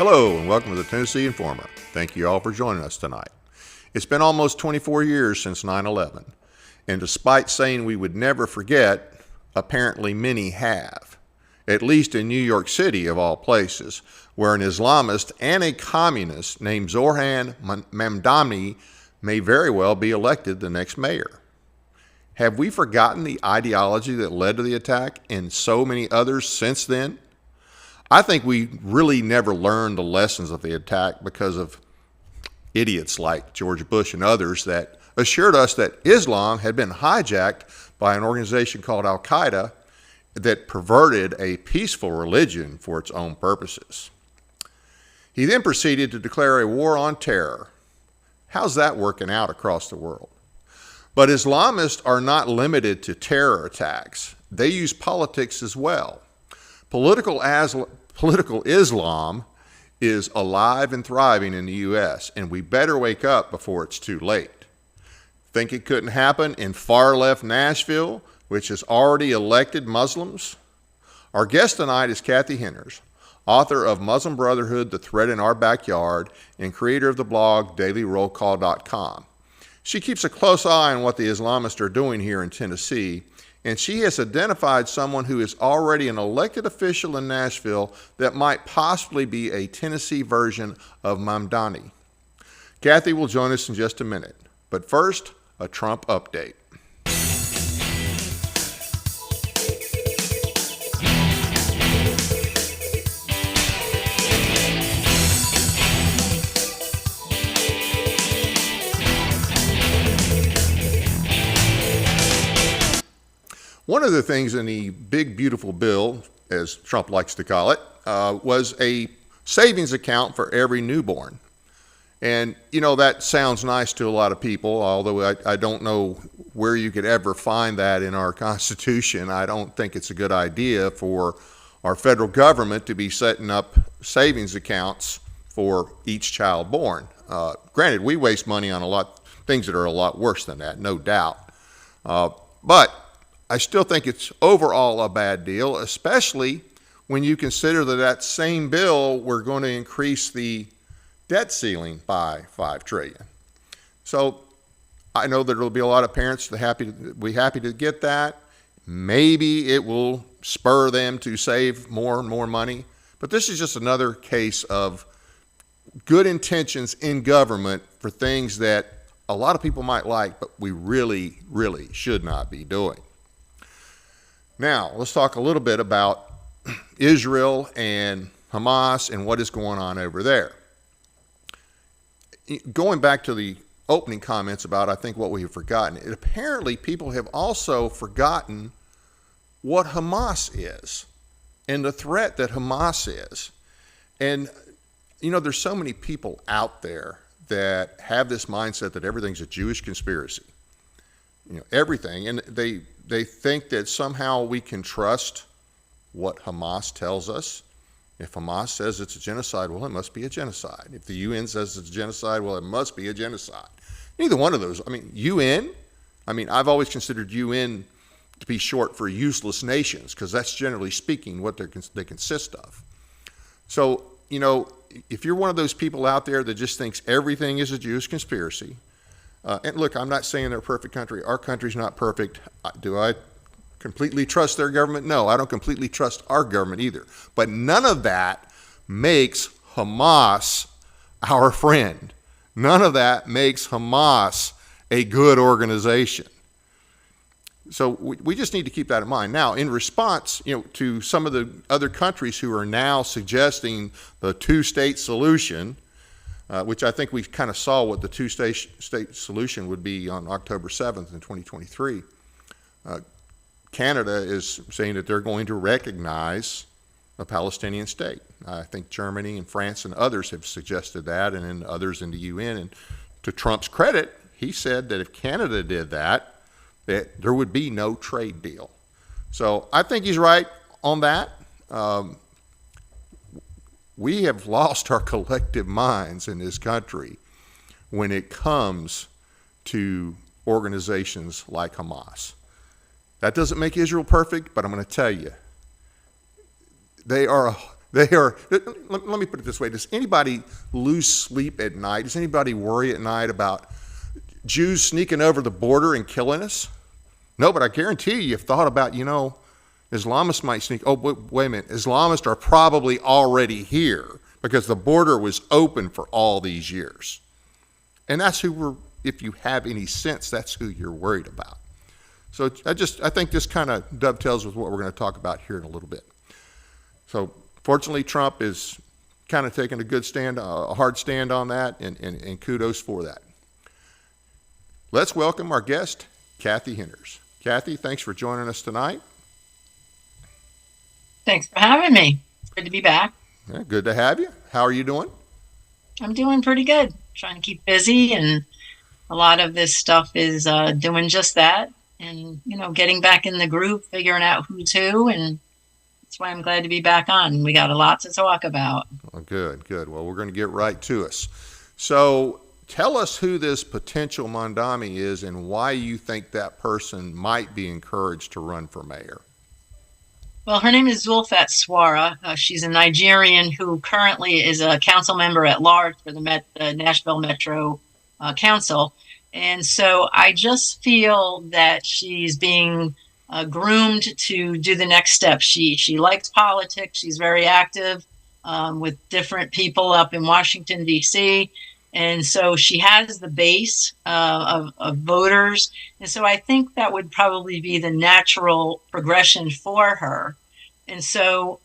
Hello and welcome to the Tennessee Informer. Thank you all for joining us tonight. It's been almost 24 years since 9/11, and despite saying we would never forget, apparently many have. At least in New York City, of all places, where an Islamist and a communist named Zohran Mamdani may very well be elected the next mayor. Have we forgotten the ideology that led to the attack and so many others since then? I think we really never learned the lessons of the attack because of idiots like George Bush and others that assured us that Islam had been hijacked by an organization called Al-Qaeda that perverted a peaceful religion for its own purposes. He then proceeded to declare a war on terror. How's that working out across the world? But Islamists are not limited to terror attacks. They use politics as well. Political Islam is alive and thriving in the U.S., and we better wake up before it's too late. Think it couldn't happen in far-left Nashville, which has already elected Muslims? Our guest tonight is Cathy Hinners, author of Muslim Brotherhood, The Threat in Our Backyard, and creator of the blog DailyRollCall.com. She keeps a close eye on what the Islamists are doing here in Tennessee, and she has identified someone who is already an elected official in Nashville that might possibly be a Tennessee version of Mamdani. Cathy will join us in just a minute, but first, a Trump update. One of the things in the big, beautiful bill, as Trump likes to call it, was a savings account for every newborn. And, you know, that sounds nice to a lot of people, although I don't know where you could ever find that in our Constitution. I don't think it's a good idea for our federal government to be setting up savings accounts for each child born. Granted, we waste money on things that are a lot worse than that, no doubt. But I still think it's overall a bad deal, especially when you consider that same bill, we're going to increase the debt ceiling by $5 trillion. So I know that there'll be a lot of parents that be happy to get that. Maybe it will spur them to save more and more money. But this is just another case of good intentions in government for things that a lot of people might like, but we really, really should not be doing. Now, let's talk a little bit about Israel and Hamas and what is going on over there. Going back to the opening comments about, I think, what we have forgotten, apparently people have also forgotten what Hamas is and the threat that Hamas is. And, you know, there's so many people out there that have this mindset that everything's a Jewish conspiracy. You know, everything. And they think that somehow we can trust what Hamas tells us. If Hamas says it's a genocide, well, it must be a genocide. If the UN says it's a genocide, well, it must be a genocide. Neither one of those. I mean, UN, I've always considered UN to be short for useless nations, because that's generally speaking what they consist of. So, you know, if you're one of those people out there that just thinks everything is a Jewish conspiracy, and look, I'm not saying they're a perfect country. Our country's not perfect. Do I completely trust their government? No, I don't completely trust our government either. But none of that makes Hamas our friend. None of that makes Hamas a good organization. So we just need to keep that in mind. Now, in response, you know, to some of the other countries who are now suggesting the two-state solution, which I think we kind of saw what the two-state solution would be on October 7th in 2023. Canada is saying that they're going to recognize a Palestinian state. I think Germany and France and others have suggested that, and then others in the UN. And to Trump's credit, he said that if Canada did that there would be no trade deal. So I think he's right on that. We have lost our collective minds in this country when it comes to organizations like Hamas. That doesn't make Israel perfect, but I'm going to tell you, they are They are, let me put it this way. Does anybody lose sleep at night? Does anybody worry at night about Jews sneaking over the border and killing us? No, but I guarantee you've thought about, Islamists might sneak. Oh, wait a minute. Islamists are probably already here because the border was open for all these years. And that's if you have any sense, that's who you're worried about. So I think this kind of dovetails with what we're going to talk about here in a little bit. So fortunately, Trump is kind of taking a good stand, a hard stand on that, and kudos for that. Let's welcome our guest, Cathy Hinners. Cathy, thanks for joining us tonight. Thanks for having me. It's good to be back. Yeah, good to have you. How are you doing? I'm doing pretty good. Trying to keep busy, and a lot of this stuff is doing just that. And, getting back in the groove, figuring out who's who, and that's why I'm glad to be back on. We got a lot to talk about. Oh, good. Well, we're going to get right to us. So tell us who this potential Mamdani is and why you think that person might be encouraged to run for mayor. Well, her name is Zulfat Swara. She's a Nigerian who currently is a council member at large for the Nashville Metro Council. And so I just feel that she's being groomed to do the next step. She likes politics. She's very active with different people up in Washington, D.C., and so she has the base of voters. And so I think that would probably be the natural progression for her. And so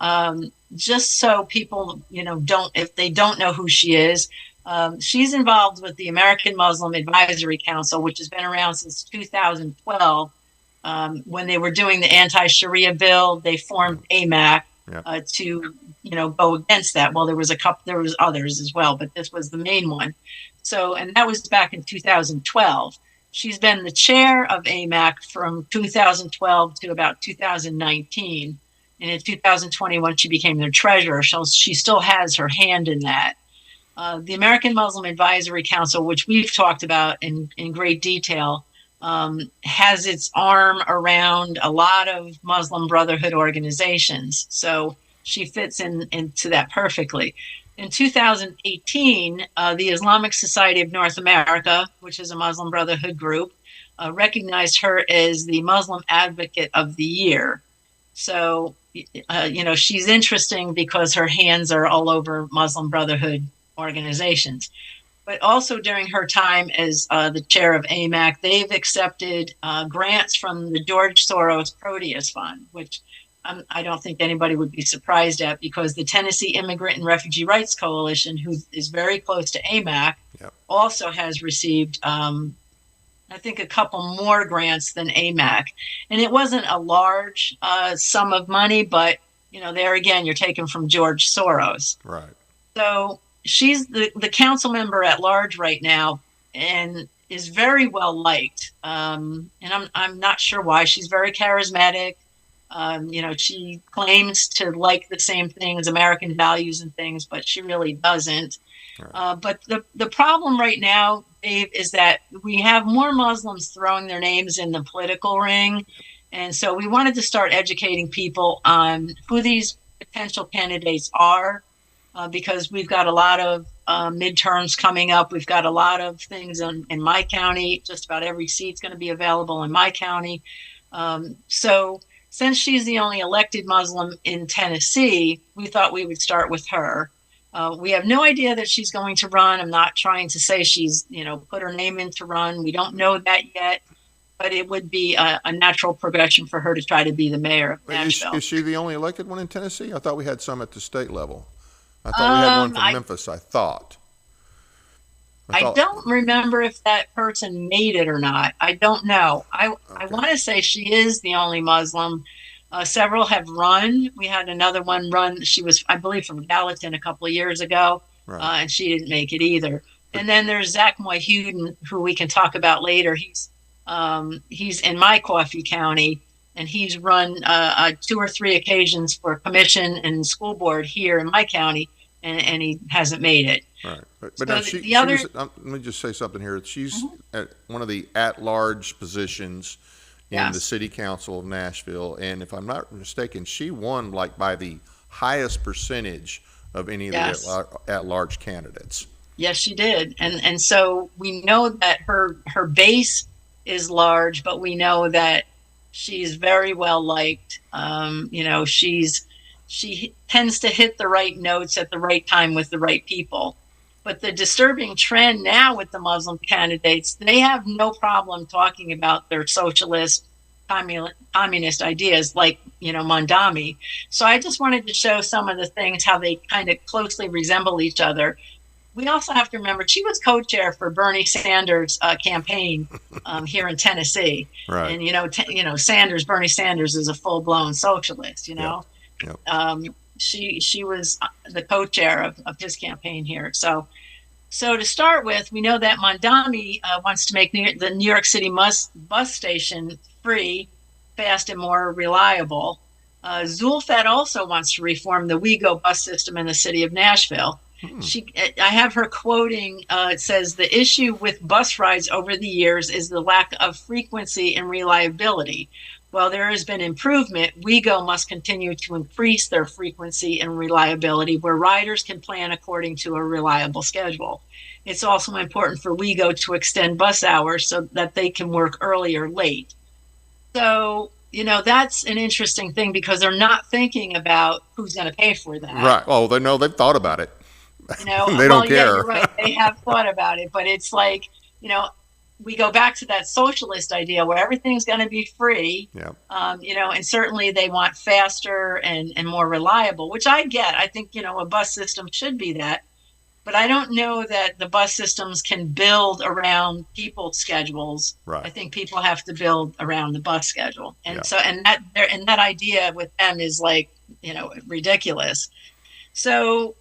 just so people, if they don't know who she is, she's involved with the American Muslim Advisory Council, which has been around since 2012. When they were doing the anti-Sharia bill, they formed AMAC to go against that. Well, there was others as well, but this was the main one. So, and that was back in 2012. She's been the chair of AMAC from 2012 to about 2019. And in 2021, she became their treasurer. She still has her hand in that. The American Muslim Advisory Council, which we've talked about in great detail, has its arm around a lot of Muslim Brotherhood organizations. So she fits into that perfectly. In 2018, the Islamic Society of North America, which is a Muslim Brotherhood group, recognized her as the Muslim Advocate of the Year. So, she's interesting because her hands are all over Muslim Brotherhood organizations. But also during her time as the chair of AMAC, they've accepted grants from the George Soros Proteus Fund, which I don't think anybody would be surprised at, because the Tennessee Immigrant and Refugee Rights Coalition, who is very close to AMAC, also has received, I think, a couple more grants than AMAC. And it wasn't a large sum of money, but, there again, you're taken from George Soros. Right. So she's the council member at large right now and is very well liked. And I'm not sure why. She's very charismatic. She claims to like the same things, American values and things, but she really doesn't. Right. But the problem right now, Dave, is that we have more Muslims throwing their names in the political ring. And so we wanted to start educating people on who these potential candidates are. Because we've got a lot of midterms coming up. We've got a lot of things in my county. Just about every seat's going to be available in my county. So since she's the only elected Muslim in Tennessee, we thought we would start with her. We have no idea that she's going to run. I'm not trying to say she's, put her name in to run. We don't know that yet. But it would be a natural progression for her to try to be the mayor of Nashville. Is she the only elected one in Tennessee? I thought we had some at the state level. I thought we had one from Memphis, I thought. I don't remember if that person made it or not. I don't know. I want to say she is the only Muslim. Several have run. We had another one run. She was, I believe, from Gallatin a couple of years ago, right. And she didn't make it either. And then there's Zach Moyhuden, who we can talk about later. He's in my Coffee County, and he's run 2 or 3 occasions for commission and school board here in my county, and he hasn't made it. Right. But now let me just say something here. She's at one of the at-large positions in the city council of Nashville, and if I'm not mistaken, she won by the highest percentage of any of Yes. the at-large candidates. Yes, she did. And so we know that her base is large, but we know that she's very well liked. She tends to hit the right notes at the right time with the right people. But the disturbing trend now with the Muslim candidates, they have no problem talking about their socialist, communist ideas like, Mamdani. So I just wanted to show some of the things, how they kind of closely resemble each other. We also have to remember she was co-chair for Bernie Sanders' campaign here in Tennessee, Right. and Bernie Sanders is a full-blown socialist. Yep. She was the co-chair of his campaign here. So to start with, we know that Mamdani wants to make the New York City bus station free, fast, and more reliable. Zulfat also wants to reform the WeGo bus system in the city of Nashville. I have her quoting, it says, "The issue with bus rides over the years is the lack of frequency and reliability. While there has been improvement, WeGo must continue to increase their frequency and reliability where riders can plan according to a reliable schedule. It's also important for WeGo to extend bus hours so that they can work early or late." So, that's an interesting thing because they're not thinking about who's going to pay for that. Right. Oh, they know, they've thought about it. They don't Yeah, care. you're right. They have thought about it, but it's like, we go back to that socialist idea where everything's going to be free. Yeah. And certainly they want faster and more reliable, which I get. I think, a bus system should be that. But I don't know that the bus systems can build around people's schedules. Right. I think people have to build around the bus schedule. And Yeah. so, and that idea with them is like, ridiculous. So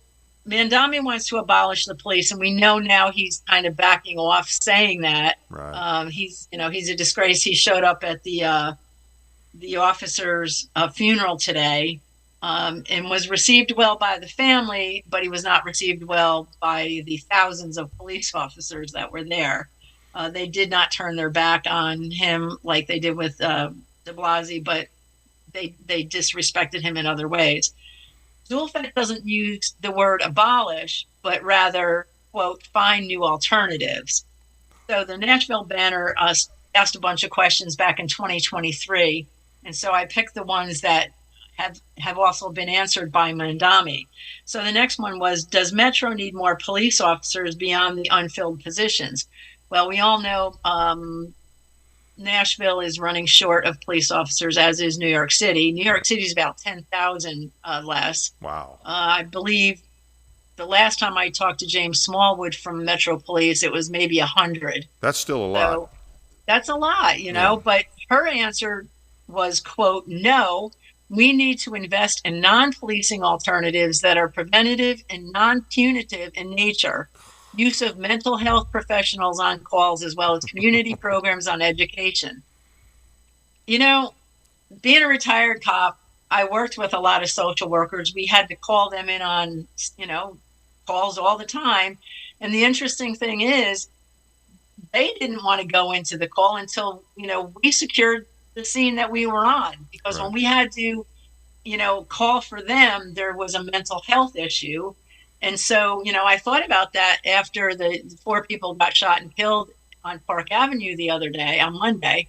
Mamdani wants to abolish the police, and we know now he's kind of backing off saying that. Right. He's a disgrace. He showed up at the officer's funeral today, and was received well by the family, but he was not received well by the thousands of police officers that were there. They did not turn their back on him like they did with de Blasio, but they disrespected him in other ways. Zulfat doesn't use the word abolish, but rather, quote, find new alternatives. So the Nashville Banner asked a bunch of questions back in 2023. And so I picked the ones that have also been answered by Mamdani. So the next one was, does Metro need more police officers beyond the unfilled positions? Well, we all know Nashville is running short of police officers, as is New York City. New York City is about 10,000 less. Wow. I believe the last time I talked to James Smallwood from Metro Police, it was maybe 100. That's still a lot. So that's a lot, Yeah. But her answer was, quote, no, we need to invest in non-policing alternatives that are preventative and non-punitive in nature. Use of mental health professionals on calls, as well as community programs on education. Being a retired cop, I worked with a lot of social workers. We had to call them in on, calls all the time. And the interesting thing is, they didn't want to go into the call until, we secured the scene that we were on. Because Right. when we had to, call for them, there was a mental health issue. And so, I thought about that after the 4 people got shot and killed on Park Avenue the other day, on Monday.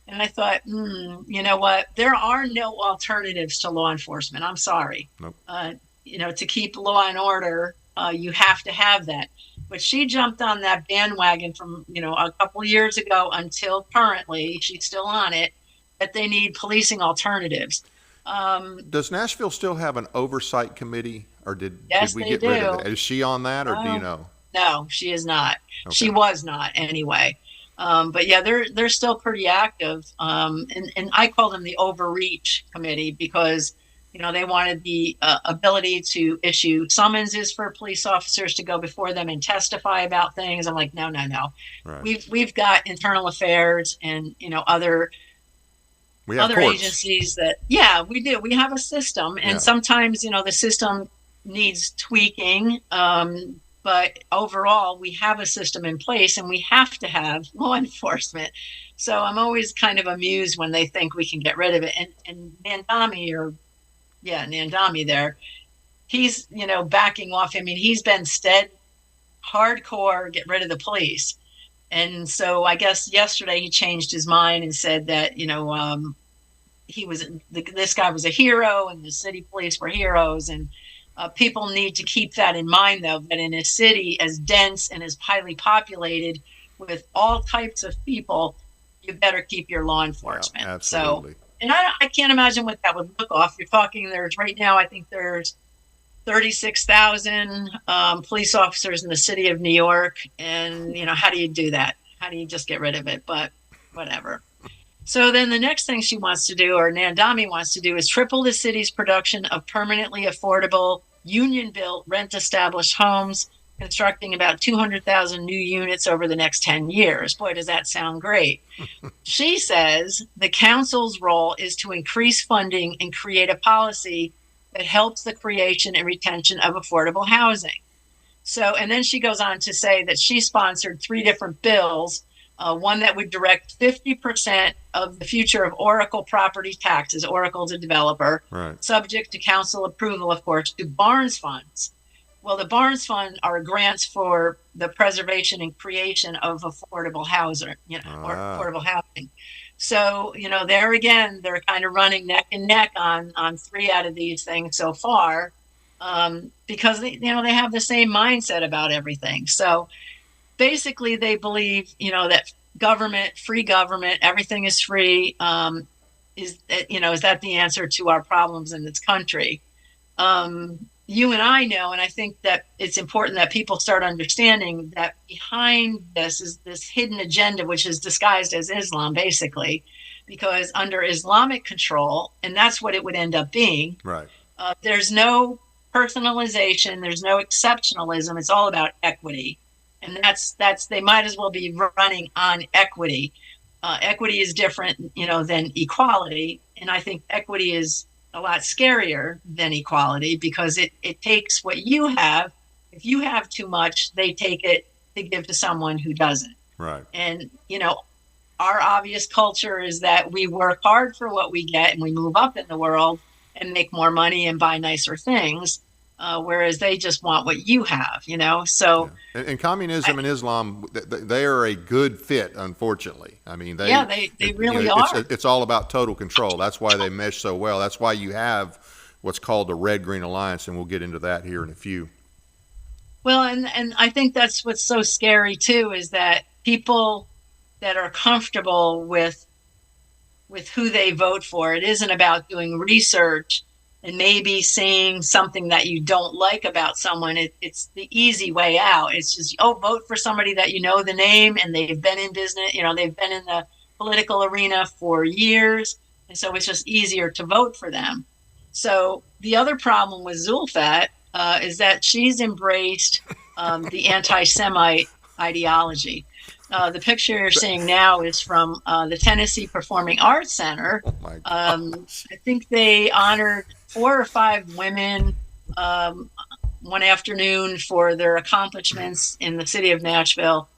And I thought, you know what? There are no alternatives to law enforcement. I'm sorry. Nope. To keep law and order, you have to have that. But she jumped on that bandwagon from, a couple of years ago until currently. She's still on it, that they need policing alternatives. Does Nashville still have an oversight committee, or did we they get rid of do. it? Is she on that, or do you know? No, she is not. Okay. She was not anyway. But yeah, they're still pretty active. And I call them the overreach committee because, they wanted the ability to issue summonses for police officers to go before them and testify about things. I'm like, no. Right. We've got internal affairs and, other We have other courts. agencies that, yeah, we do. We have a system, and Yeah. sometimes, the system needs tweaking. But overall, we have a system in place, and we have to have law enforcement. So I'm always kind of amused when they think we can get rid of it. And Mamdani or Namdani there, he's, backing off. I mean, he's been hardcore, get rid of the police. And so I guess yesterday he changed his mind and said that, this guy was a hero and the city police were heroes. And people need to keep that in mind, though, that in a city as dense and as highly populated with all types of people, you better keep your law enforcement. Yeah, absolutely. So, and I can't imagine what that would look off. You're talking, there's right now, I think there's 36,000 police officers in the city of New York. And, how do you do that? How do you just get rid of it? But whatever. So then the next thing she wants to do, or Namdani wants to do, is triple the city's production of permanently affordable, union-built, rent-established homes, constructing about 200,000 new units over the next 10 years. Boy, does that sound great. She says the council's role is to increase funding and create a policy that helps the creation and retention of affordable housing. So, and then she goes on to say that she sponsored 3 different bills, one that would direct 50% of the future of Oracle property taxes, Oracle's a developer, right, subject to council approval, of course, to Barnes funds. Well, the Barnes Fund are grants for the preservation and creation of affordable housing, or affordable housing. So, there again, they're kind of running neck and neck on 3 out of these things so far, because they have the same mindset about everything. So basically they believe, that free government, everything is free, is that the answer to our problems in this country? You and I know, and I think that it's important that people start understanding that behind this is this hidden agenda, which is disguised as Islam, basically, because under Islamic control, and that's what it would end up being, right. There's no personalization, there's no exceptionalism. It's all about equity. And that's they might as well be running on equity. Equity is different, than equality. And I think equity is a lot scarier than equality, because it takes what you have. If you have too much, they take it to give to someone who doesn't. Right. And, our obvious culture is that we work hard for what we get and we move up in the world and make more money and buy nicer things. Whereas they just want what you have, so. Yeah. And communism and Islam, they are a good fit, unfortunately. I mean, they really are. It's all about total control. That's why they mesh so well. That's why you have what's called the Red-Green Alliance, and we'll get into that here in a few. Well, and I think that's what's so scary too, is that people that are comfortable with who they vote for, it isn't about doing research and maybe saying something that you don't like about someone. It's the easy way out. It's just, vote for somebody that the name, and they've been in business, they've been in the political arena for years. And so it's just easier to vote for them. So the other problem with Zulfat is that she's embraced the anti-Semite ideology. The picture you're seeing now is from the Tennessee Performing Arts Center. Oh my gosh. I think they honored 4 or 5 women one afternoon for their accomplishments in the city of Nashville.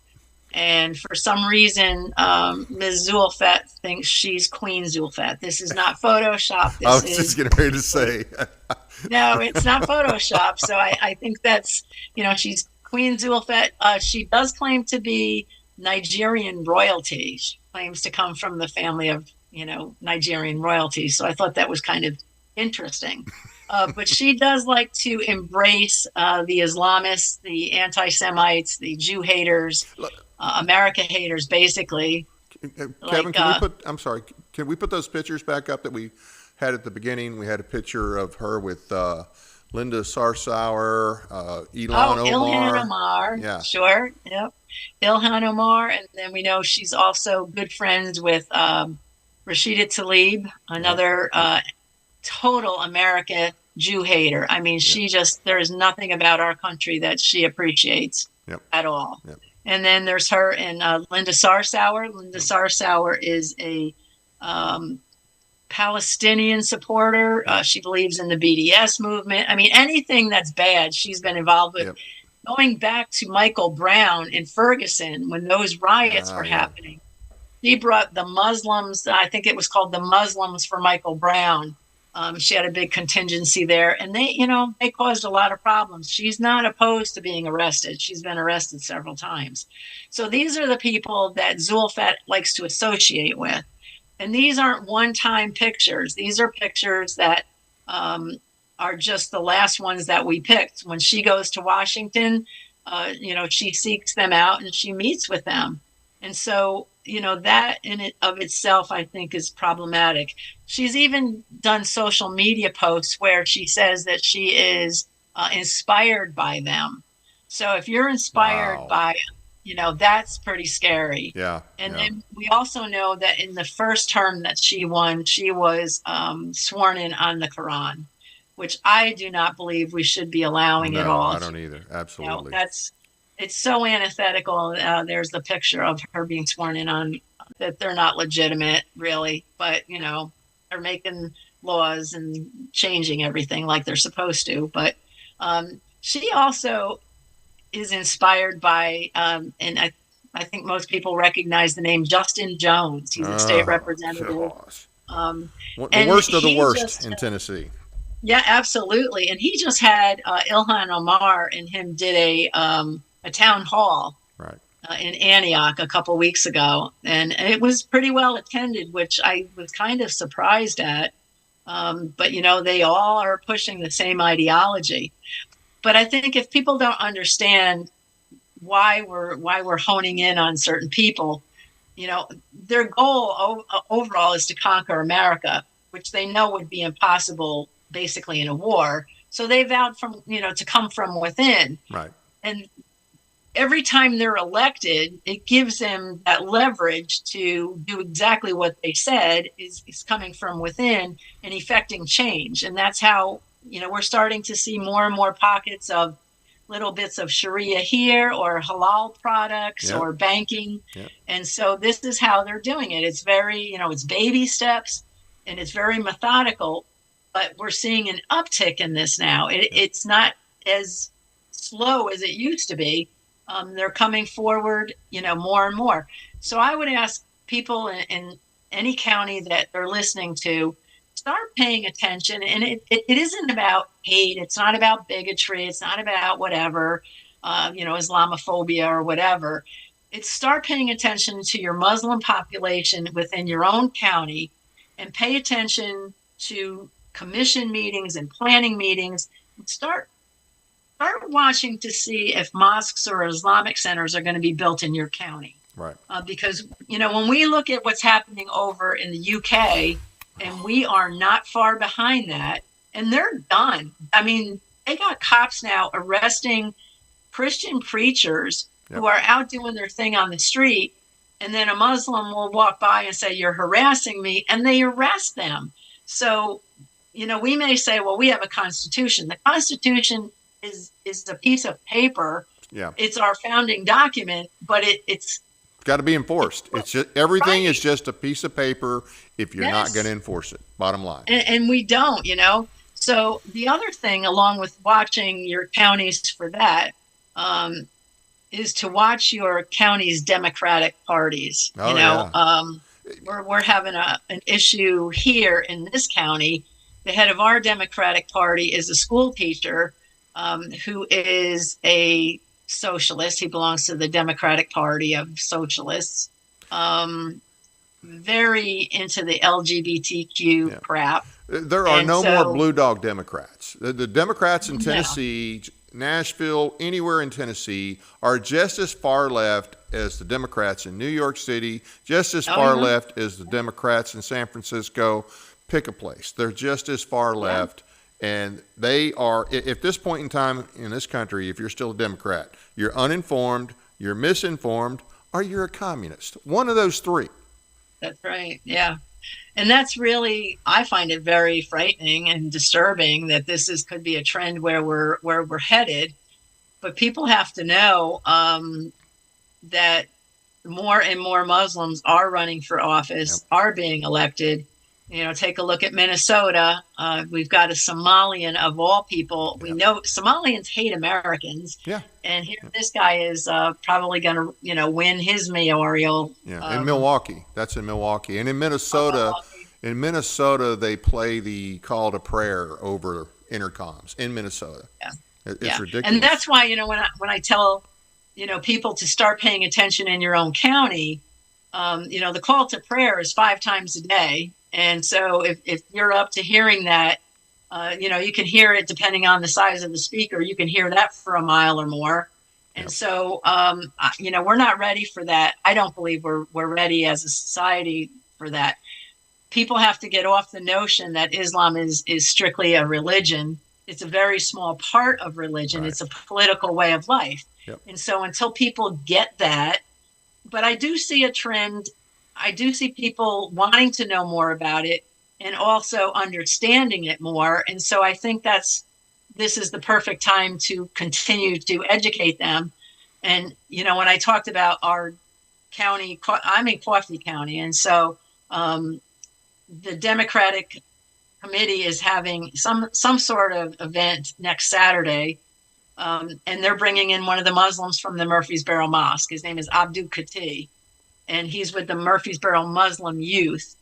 And for some reason, Ms. Zulfat thinks she's Queen Zulfat. This is not Photoshop. I was just getting ready to say. No, it's not Photoshop. So I think that's, she's Queen Zulfat. She does claim to be Nigerian royalty. She claims to come from the family of, Nigerian royalty. So I thought that was kind of interesting. But she does like to embrace the Islamists, the anti-Semites, the Jew haters, America haters, basically. Kevin, can we put those pictures back up that we had at the beginning? We had a picture of her with Linda Sarsour, Ilhan Omar. Yeah. Sure. Yep. Ilhan Omar. And then we know she's also good friends with Rashida Tlaib, another total America Jew hater. I mean, there is nothing about our country that she appreciates at all. Yep. And then there's her and Linda Sarsour. Linda Sarsour is a Palestinian supporter. She believes in the BDS movement. I mean, anything that's bad, she's been involved with. Yep. Going back to Michael Brown in Ferguson, when those riots were happening, he brought the Muslims, I think it was called the Muslims for Michael Brown, She had a big contingency there, and they caused a lot of problems. She's not opposed to being arrested. She's been arrested several times. So these are the people that Zulfat likes to associate with. And these aren't one-time pictures. These are pictures that are just the last ones that we picked. When she goes to Washington, she seeks them out and she meets with them. And so, that in it of itself, I think, is problematic. She's even done social media posts where she says that she is inspired by them. So if you're inspired by, that's pretty scary. Yeah. And then we also know that in the first term that she won, she was sworn in on the Quran, which I do not believe we should be allowing at all. I don't either. Absolutely. It's so antithetical. There's the picture of her being sworn in on that. They're not legitimate, really, but they're making laws and changing everything like they're supposed to. But she also is inspired by, and I think most people recognize the name Justin Jones. He's a state representative. The worst of the worst in Tennessee. Yeah, absolutely. And he just had Ilhan Omar and him did a town hall in Antioch a couple weeks ago. And it was pretty well attended, which I was kind of surprised at. But, they all are pushing the same ideology. But I think if people don't understand why we're honing in on certain people, their goal overall is to conquer America, which they know would be impossible basically in a war. So they vowed to come from within. Right. And every time they're elected, it gives them that leverage to do exactly what they said is coming from within and effecting change. And that's how, we're starting to see more and more pockets of little bits of Sharia here or halal products or banking. Yep. And so this is how they're doing it. It's very, it's baby steps and it's very methodical, but we're seeing an uptick in this now. It's not as slow as it used to be. They're coming forward, more and more. So I would ask people in any county that they're listening to, start paying attention. And it isn't about hate. It's not about bigotry. It's not about whatever, Islamophobia or whatever. It's start paying attention to your Muslim population within your own county and pay attention to commission meetings and planning meetings. Start watching to see if mosques or Islamic centers are going to be built in your county. Right. Because, when we look at what's happening over in the UK, and we are not far behind that, and they're done. I mean, they got cops now arresting Christian preachers who are out doing their thing on the street, and then a Muslim will walk by and say, "You're harassing me," and they arrest them. So, we may say, well, we have a constitution. The Constitution is a piece of paper. Yeah. It's our founding document, but it's got to be enforced. It's just everything is just a piece of paper if you're not going to enforce it. Bottom line. And we don't, So the other thing, along with watching your counties for that, is to watch your county's Democratic parties. We're having an issue here in this county. The head of our Democratic Party is a school teacher who is a socialist. He belongs to the Democratic Party of Socialists. Very into the LGBTQ crap. There are more blue dog Democrats. The Democrats in Tennessee, Nashville, anywhere in Tennessee are just as far left as the Democrats in New York City, just as far left as the Democrats in San Francisco. Pick a place. They're just as far left. And they are, at this point in time in this country, if you're still a Democrat, you're uninformed, you're misinformed, or you're a communist. One of those three. That's right. Yeah. And that's really, I find it very frightening and disturbing that could be a trend where we're headed. But people have to know that more and more Muslims are running for office, are being elected. Take a look at Minnesota. We've got a Somalian of all people. We know Somalians hate Americans. Yeah. And here this guy is probably going to, win his mayoral. Yeah. In Milwaukee. That's in Milwaukee. And in Minnesota, In Minnesota, they play the call to prayer over intercoms in Minnesota. Yeah. It's ridiculous. And that's why, when I tell, people to start paying attention in your own county, the call to prayer is 5 times a day. And so if you're up to hearing that, you can hear it depending on the size of the speaker. You can hear that for a mile or more. And so, we're not ready for that. I don't believe we're ready as a society for that. People have to get off the notion that Islam is strictly a religion. It's a very small part of religion. Right. It's a political way of life. Yep. And so until people get that, but I do see a trend. I do see people wanting to know more about it and also understanding it more. And so I think this is the perfect time to continue to educate them. And, when I talked about our county, I'm in Coffee County. And so the Democratic committee is having some sort of event next Saturday. And they're bringing in one of the Muslims from the Murfreesboro Mosque. His name is Abdul Kati, and he's with the Murfreesboro Muslim Youth.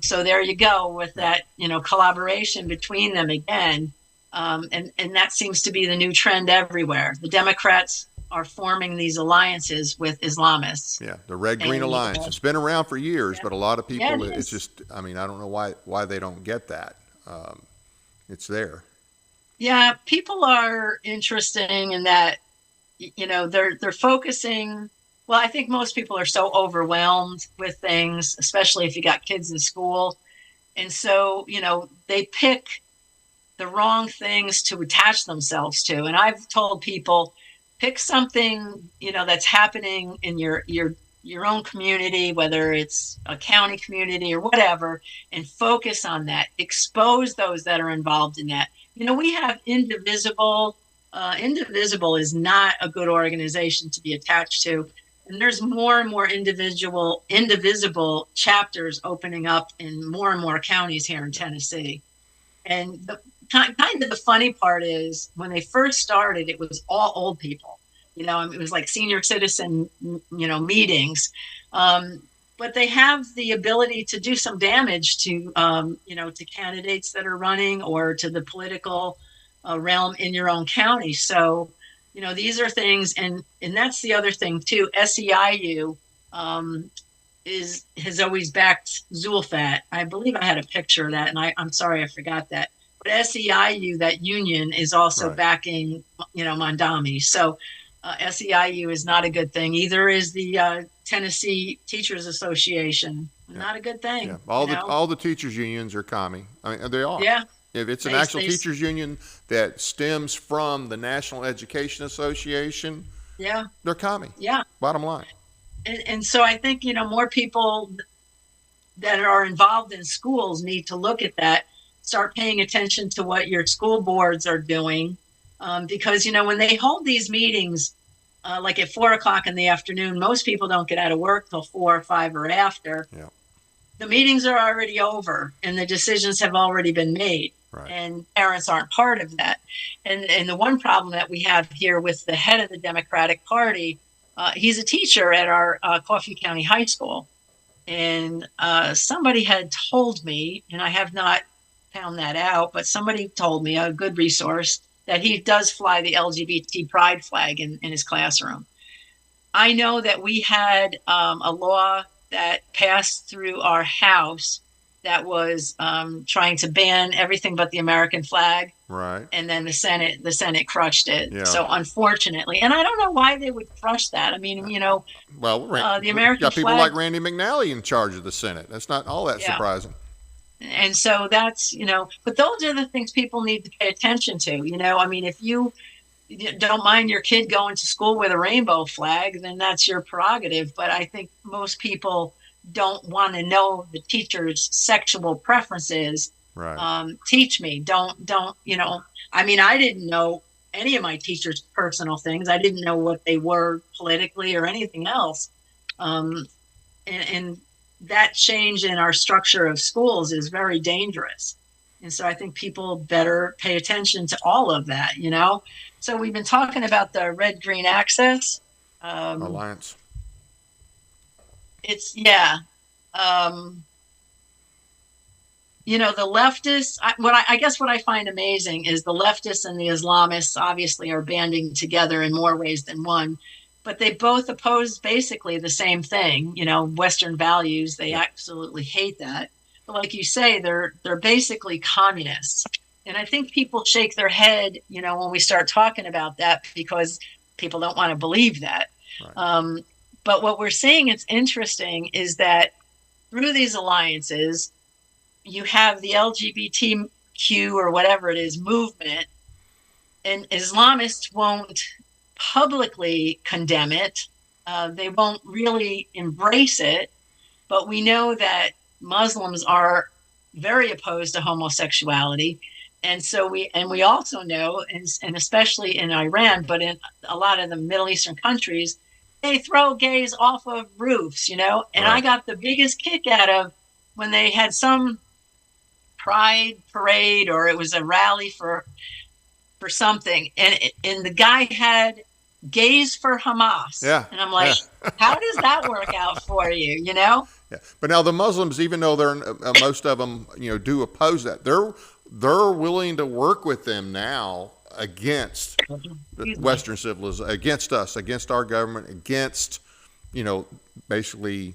So there you go with that, collaboration between them again. And that seems to be the new trend everywhere. The Democrats are forming these alliances with Islamists. Yeah, the Red-Green Alliance. It's been around for years, but a lot of people, it's just, I don't know why they don't get that. It's there. Yeah, people are interested in that, they're focusing. Well, I think most people are so overwhelmed with things, especially if you got kids in school. And so, they pick the wrong things to attach themselves to. And I've told people, pick something, that's happening in your own community, whether it's a county community or whatever, and focus on that. Expose those that are involved in that. We have Indivisible. Indivisible is not a good organization to be attached to. And there's more and more indivisible chapters opening up in more and more counties here in Tennessee. And the kind of the funny part is when they first started, it was all old people. It was like senior citizen, meetings. But they have the ability to do some damage to, to candidates that are running or to the political realm in your own county. So, these are things, and that's the other thing too. SEIU has always backed Zulfat. I believe I had a picture of that, and I'm sorry I forgot that. But SEIU, that union, is also backing, Mamdani. So SEIU is not a good thing. Either is the Tennessee Teachers Association. Not a good thing. Yeah. All the teachers unions are commie. They are. Yeah. If it's an actual teachers union that stems from the National Education Association, they're commie. Yeah. Bottom line. And so I think, more people that are involved in schools need to look at that, start paying attention to what your school boards are doing. Because, when they hold these meetings, like at 4:00 in the afternoon, most people don't get out of work till 4 or 5 or after. Yeah. The meetings are already over and the decisions have already been made. Right. And parents aren't part of that. And the one problem that we have here with the head of the Democratic Party, he's a teacher at our Coffee County High School. And somebody had told me, and I have not found that out, but somebody told me, a good resource, that he does fly the LGBT pride flag in his classroom. I know that we had a law that passed through our House that was trying to ban everything but the American flag. Right. And then the Senate crushed it. Yeah. So unfortunately, and I don't know why they would crush that. Well, the American got people flag, like Randy McNally in charge of the Senate. That's not all that surprising. And so that's, but those are the things people need to pay attention to. If you don't mind your kid going to school with a rainbow flag, then that's your prerogative. But I think most people don't want to know the teacher's sexual preferences. Right. Teach me. Don't, I didn't know any of my teachers' personal things. I didn't know what they were politically or anything else. And that change in our structure of schools is very dangerous. And so I think people better pay attention to all of that, So we've been talking about the Red-Green Access Alliance. It's the leftists, I guess what I find amazing is the leftists and the Islamists obviously are banding together in more ways than one, but they both oppose basically the same thing, Western values. They absolutely hate that. But like you say, they're basically communists. And I think people shake their head, when we start talking about that because people don't want to believe that. Right. But what we're seeing, it's interesting, is that through these alliances, you have the LGBTQ or whatever it is movement, and Islamists won't publicly condemn it. They won't really embrace it, but we know that Muslims are very opposed to homosexuality. And so we also know, and especially in Iran, but in a lot of the Middle Eastern countries, they throw gays off of roofs, and right. I got the biggest kick out of when they had some pride parade, or it was a rally for something, and the guy had gays for Hamas. Yeah. And I'm like, how does that work out for you, Yeah. But now the Muslims, even though they're most of them, do oppose that, they're willing to work with them now against Western civilization, against us, against our government, against, basically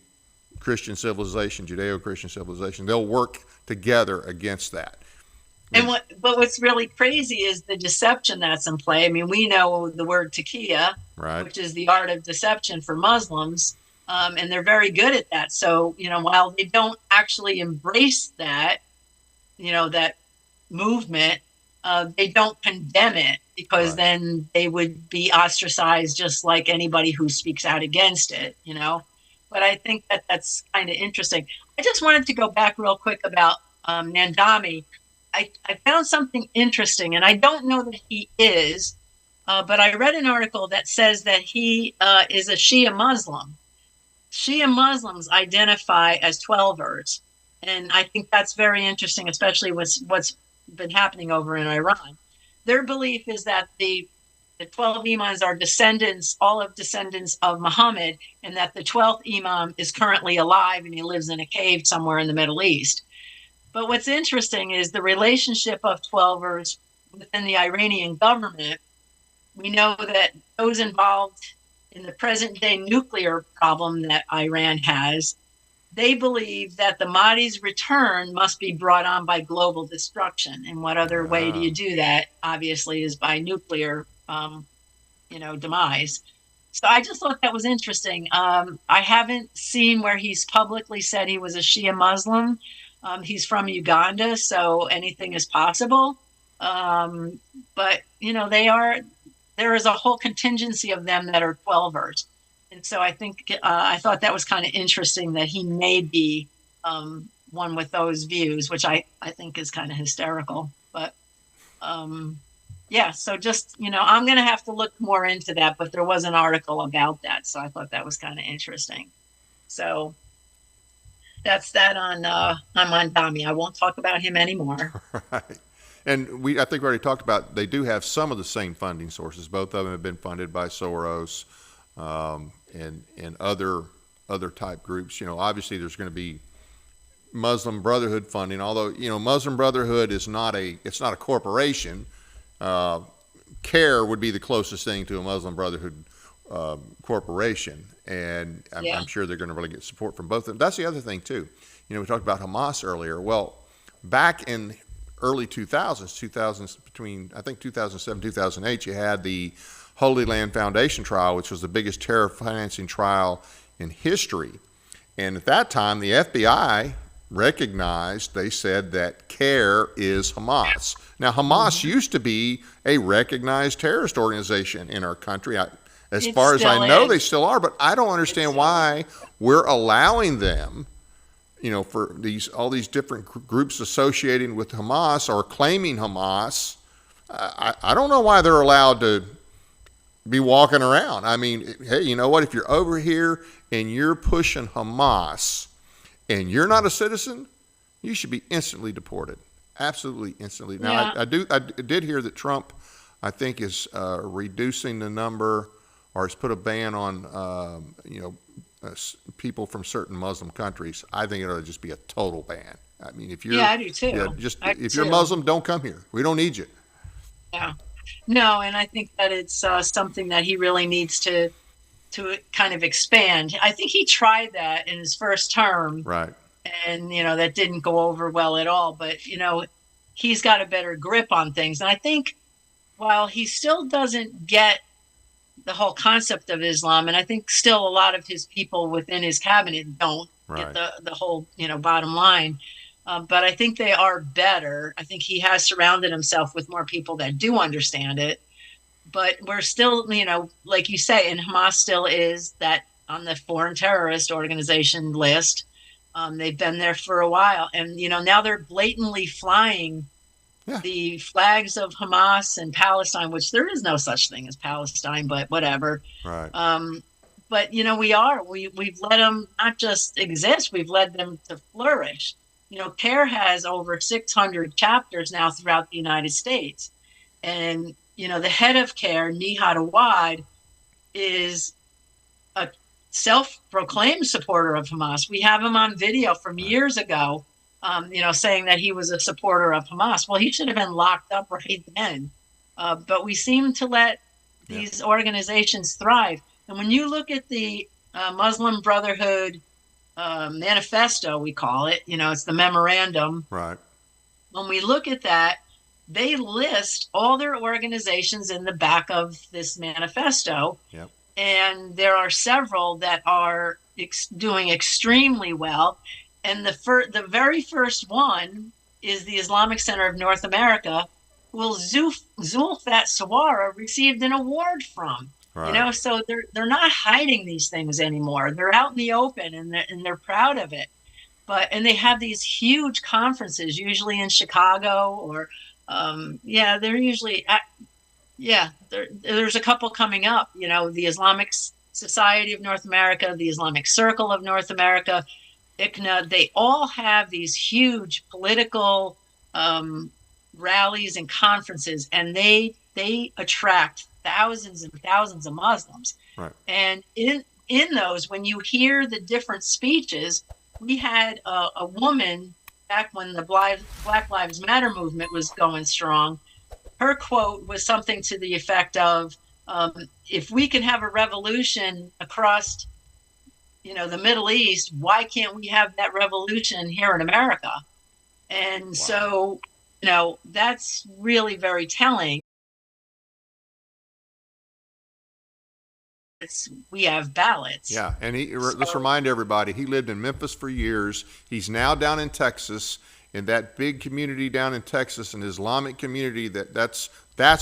Christian civilization, Judeo-Christian civilization. They'll work together against that. And what's really crazy is the deception that's in play. I mean, we know the word taqiyya, right, which is the art of deception for Muslims, and they're very good at that. So, while they don't actually embrace that, that movement, they don't condemn it, because right. then they would be ostracized just like anybody who speaks out against it, But I think that's kind of interesting. I just wanted to go back real quick about Mamdani. I found something interesting, and I don't know that he is, but I read an article that says that he is a Shia Muslim. Shia Muslims identify as Twelvers, and I think that's very interesting, especially with what's been happening over in Iran. Their belief is that the 12 imams are descendants of Muhammad, and that the 12th imam is currently alive and he lives in a cave somewhere in the Middle East. But what's interesting is the relationship of Twelvers within the Iranian government. We know that those involved in the present day nuclear problem that Iran has, they believe that the Mahdi's return must be brought on by global destruction. And what other way do you do that? Obviously, is by nuclear, demise. So I just thought that was interesting. I haven't seen where he's publicly said he was a Shia Muslim. He's from Uganda, so anything is possible. But, there is a whole contingency of them that are Twelvers. And so I think I thought that was kind of interesting that he may be one with those views, which I think is kind of hysterical. But so just, I'm going to have to look more into that. But there was an article about that. So I thought that was kind of interesting. So that's that on Mamdani. I won't talk about him anymore. Right. And I think we already talked about, they do have some of the same funding sources. Both of them have been funded by Soros and other type groups. Obviously there's going to be Muslim Brotherhood funding, although, Muslim Brotherhood is it's not a corporation. CARE would be the closest thing to a Muslim Brotherhood corporation. And I'm sure they're going to really get support from both of them. That's the other thing too. We talked about Hamas earlier. Well, back in early 2000s, between I think 2007, 2008, you had the Holy Land Foundation trial, which was the biggest terror financing trial in history. And at that time, the FBI recognized, they said that CARE is Hamas. Now, Hamas used to be a recognized terrorist organization in our country. As far as I know, they still are, but I don't understand why we're allowing them, for all these different groups associating with Hamas or claiming Hamas. I don't know why they're allowed to be walking around. I mean, hey, you know what? If you're over here and you're pushing Hamas and you're not a citizen, you should be instantly deported. Absolutely instantly. Now, I did hear that Trump, I think, is reducing the number, or has put a ban on, people from certain Muslim countries. I think it ought to just be a total ban. I mean, if you're, Yeah, I do too. yeah, just I do if you're too. Muslim, don't come here. We don't need you. Yeah. No, and I think that it's something that he really needs to kind of expand. I think he tried that in his first term, Right. and that didn't go over well at all. But he's got a better grip on things, and I think while he still doesn't get the whole concept of Islam, and I think still a lot of his people within his cabinet don't get Right. the whole bottom line. But I think they are better. I think he has surrounded himself with more people that do understand it. But we're still, like you say, and Hamas still is that on the foreign terrorist organization list. They've been there for a while, and now they're blatantly flying Yeah. the flags of Hamas and Palestine, which there is no such thing as Palestine, but whatever. Right. But we've let them not just exist, we've led them to flourish. CARE has over 600 chapters now throughout the United States, and the head of CARE, Nihad Awad, is a self-proclaimed supporter of Hamas. We have him on video from years ago, saying that he was a supporter of Hamas. Well, he should have been locked up right then. But we seem to let these organizations thrive. And when you look at the Muslim Brotherhood manifesto, we call it, it's the memorandum. Right. When we look at that, they list all their organizations in the back of this manifesto. Yep. And there are several that are doing extremely well. And the very first one is the Islamic Center of North America, who Zulfat Sawara received an award from. Right. So they're not hiding these things anymore. They're out in the open, and they're proud of it. And they have these huge conferences, usually in Chicago, or they're usually there's a couple coming up. The Islamic Society of North America, the Islamic Circle of North America, ICNA. They all have these huge political rallies and conferences, and they attract thousands and thousands of Muslims. Right. And in those, when you hear the different speeches, we had a woman back when the Black Lives Matter movement was going strong. Her quote was something to the effect of, if we can have a revolution across, the Middle East, why can't we have that revolution here in America? And wow. So, that's really very telling. We have ballots. Yeah, and let's remind everybody, he lived in Memphis for years. He's now down in Texas, in that big community down in Texas, an Islamic community that's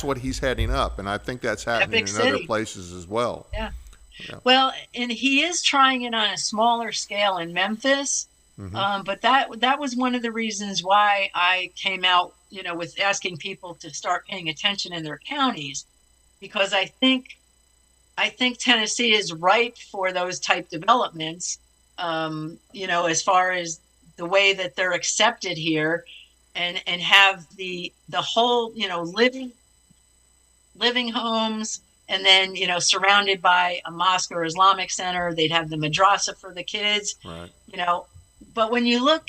what he's heading up, and I think that's happening in other places as well. Yeah. Well, and he is trying it on a smaller scale in Memphis, but that was one of the reasons why I came out, with asking people to start paying attention in their counties, because I think Tennessee is ripe for those type developments, as far as the way that they're accepted here, and have the whole, living homes, and then, surrounded by a mosque or Islamic center. They'd have the madrasa for the kids, right. But when you look,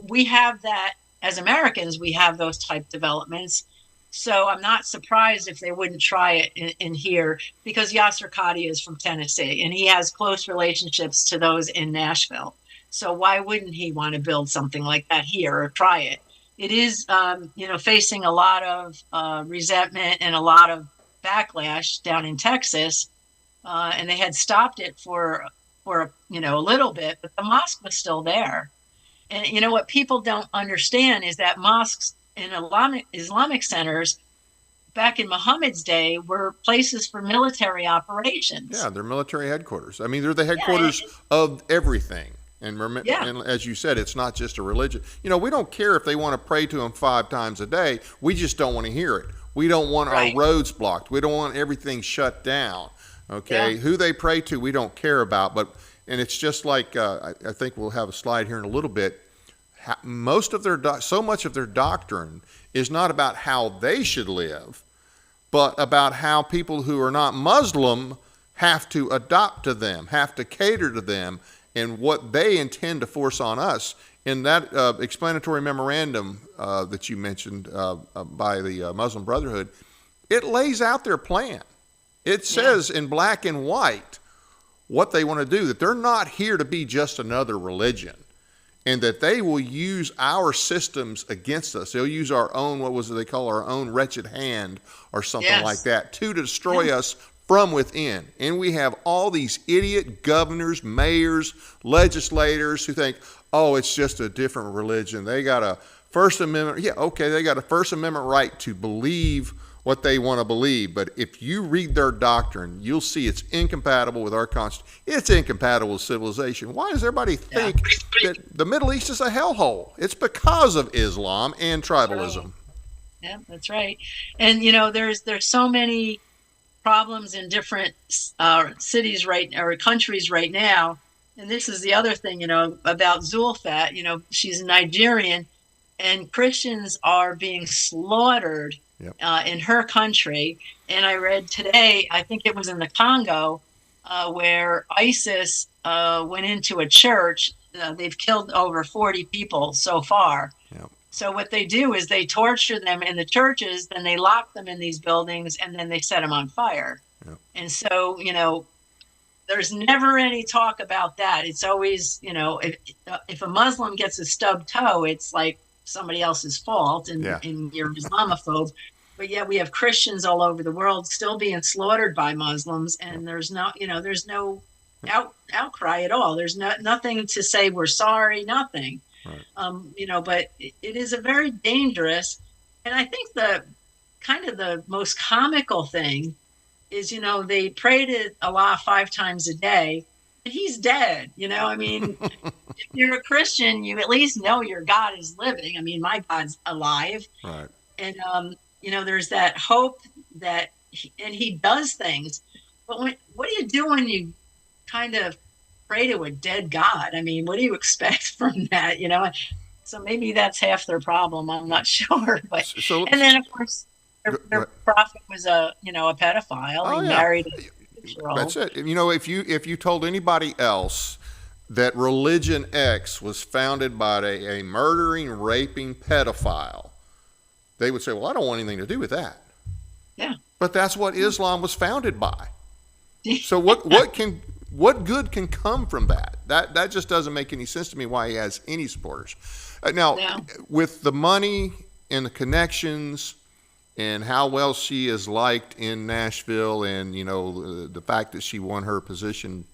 we have that as Americans, we have those type developments. So I'm not surprised if they wouldn't try it in here, because Yasser Qadi is from Tennessee, and he has close relationships to those in Nashville. So why wouldn't he want to build something like that here or try it? It is, facing a lot of resentment and a lot of backlash down in Texas, and they had stopped it for a little bit, but the mosque was still there. And what people don't understand is that mosques and Islamic centers back in Muhammad's day were places for military operations. Yeah, they're military headquarters. I mean, they're the headquarters of everything. And as you said, it's not just a religion. We don't care if they want to pray to him 5 times a day. We just don't want to hear it. We don't want our roads blocked. We don't want everything shut down. Okay, who they pray to, we don't care about. And it's just like I think we'll have a slide here in a little bit. So much of their doctrine is not about how they should live, but about how people who are not Muslim have to adopt to them, have to cater to them, and what they intend to force on us in that explanatory memorandum that you mentioned by the Muslim Brotherhood, it lays out their plan. It says in black and white what they want to do, that they're not here to be just another religion, and that they will use our systems against us. They'll use our own, what was it they call, our own wretched hand or something like that, to destroy us from within. And we have all these idiot governors, mayors, legislators who think, oh, it's just a different religion. They got a First Amendment. Yeah, okay, they got a First Amendment right to believe what they want to believe. But if you read their doctrine, you'll see it's incompatible with our Constitution. It's incompatible with civilization. Why does everybody think that the Middle East is a hellhole? It's because of Islam and tribalism. Yeah, that's right. And, there's so many problems in different cities or countries right now. And this is the other thing, about Zulfat. She's Nigerian, and Christians are being slaughtered in her country. And I read today, I think it was in the Congo, where ISIS went into a church. They've killed over 40 people so far. Yep. So what they do is they torture them in the churches, then they lock them in these buildings, and then they set them on fire. Yep. And so, there's never any talk about that. It's always, if a Muslim gets a stubbed toe, it's like somebody else's fault, and you're Islamophobe. But yet we have Christians all over the world still being slaughtered by Muslims, and there's no outcry at all. There's nothing to say we're sorry, nothing. Right. But it is a very dangerous, and I think the most comical thing is, they pray to Allah 5 times a day, and he's dead. If you're a Christian, you at least know your God is living. My God's alive. Right. And, there's that hope that he does things. But what do you do when you kind of pray to a dead God? What do you expect from that? So maybe that's half their problem. I'm not sure. But and then of course their prophet was a pedophile. He married a 6-year-old. That's it. If you told anybody else that religion X was founded by a murdering, raping pedophile, they would say, well, I don't want anything to do with that. Yeah. But that's what Islam was founded by. So what good can come from that? That just doesn't make any sense to me why he has any supporters. With the money and the connections and how well she is liked in Nashville, and the fact that she won her position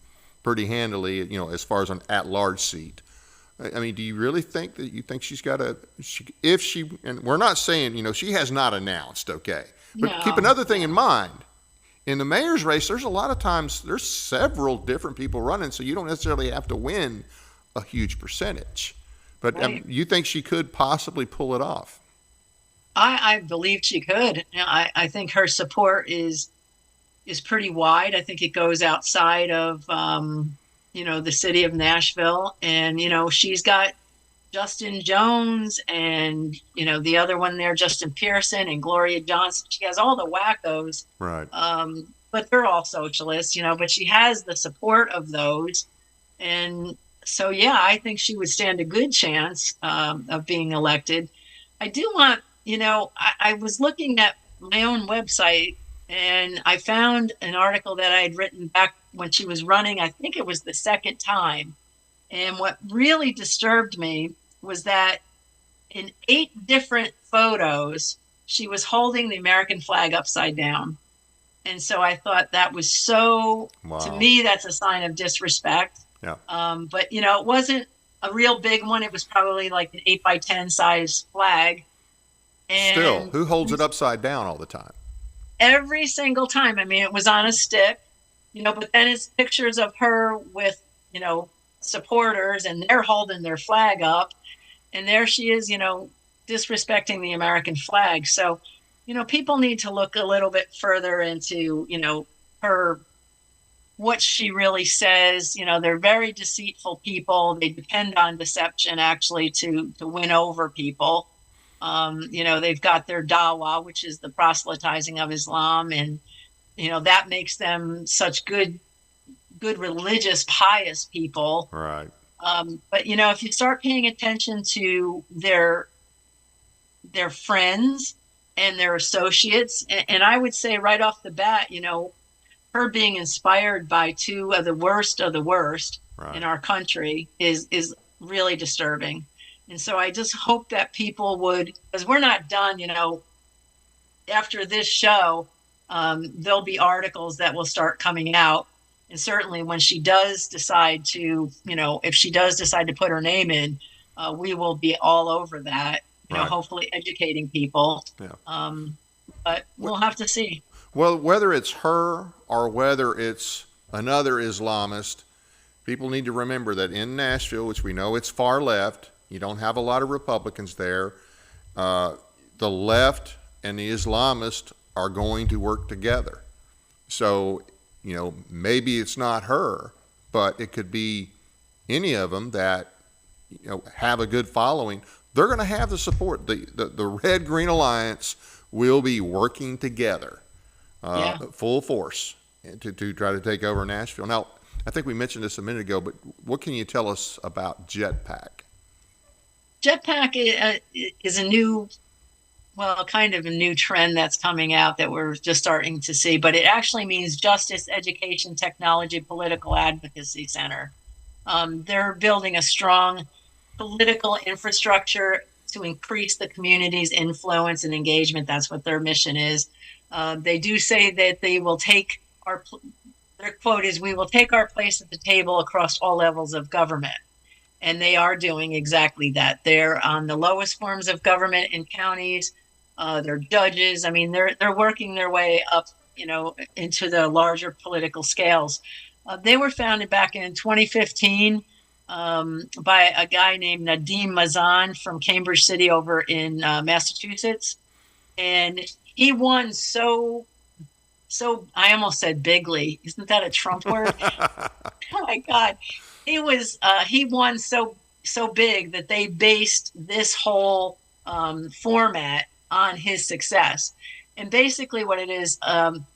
pretty handily, as far as an at-large seat. Do you really think that she's got and we're not saying, she has not announced, okay. But keep another thing in mind. In the mayor's race, there's a lot of times, there's several different people running, so you don't necessarily have to win a huge percentage. But right. You think she could possibly pull it off? I believe she could. I think her support is pretty wide. I think it goes outside of, the city of Nashville. And, she's got Justin Jones and, the other one there, Justin Pearson and Gloria Johnson. She has all the wackos. Right. But they're all socialists, but she has the support of those. And so, I think she would stand a good chance of being elected. I do want, I was looking at my own website, and I found an article that I had written back when she was running. I think it was the second time. And what really disturbed me was that in 8 different photos, she was holding the American flag upside down. And so I thought that was to me, that's a sign of disrespect. Yeah. But, it wasn't a real big one. It was probably like an 8x10 size flag. And still, who holds it upside down all the time? Every single time. It was on a stick, but then it's pictures of her with, supporters, and they're holding their flag up. And there she is, disrespecting the American flag. So, people need to look a little bit further into, what she really says. They're very deceitful people. They depend on deception actually to win over people. They've got their dawah, which is the proselytizing of Islam. And, that makes them such good religious, pious people. Right. But if you start paying attention to their friends and their associates, and I would say right off the bat, her being inspired by two of the worst Right. in our country is really disturbing. And so I just hope that people would, because we're not done, after this show, there'll be articles that will start coming out. And certainly when she does decide to, if she does decide to put her name in, we will be all over that, Right. hopefully educating people. Yeah. But we'll have to see. Well, whether it's her or whether it's another Islamist, people need to remember that in Nashville, which we know it's far left, you don't have a lot of Republicans there. The left and the Islamists are going to work together. So, maybe it's not her, but it could be any of them that, have a good following. They're going to have the support. The Red Green Alliance will be working together, full force to try to take over Nashville. Now, I think we mentioned this a minute ago, but what can you tell us about Jetpack? Jetpack is a new, kind of a new trend that's coming out that we're just starting to see, but it actually means Justice, Education, Technology, Political Advocacy Center. They're building a strong political infrastructure to increase the community's influence and engagement. That's what their mission is. They do say that they will take their quote is, "We will take our place at the table across all levels of government." And they are doing exactly that. They're on the lowest forms of government in counties. They're judges. I mean, they're working their way up, into the larger political scales. They were founded back in 2015 by a guy named Nadim Mazan from Cambridge City over in Massachusetts. And he won so I almost said bigly. Isn't that a Trump word? Oh my God. He won so big that they based this whole format on his success. And basically what it is,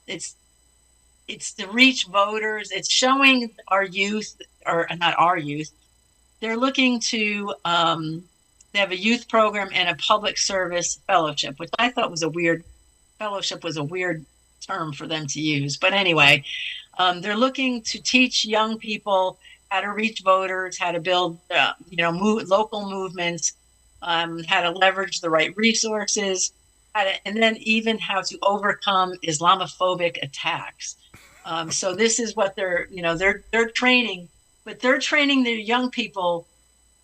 it's to reach voters. It's showing our youth, or not our youth. They're looking to, they have a youth program and a public service fellowship, which I thought was a weird term for them to use. But anyway, they're looking to teach young people how to reach voters, how to build, local movements, how to leverage the right resources, and then even how to overcome Islamophobic attacks. So this is what they're training, but they're training their young people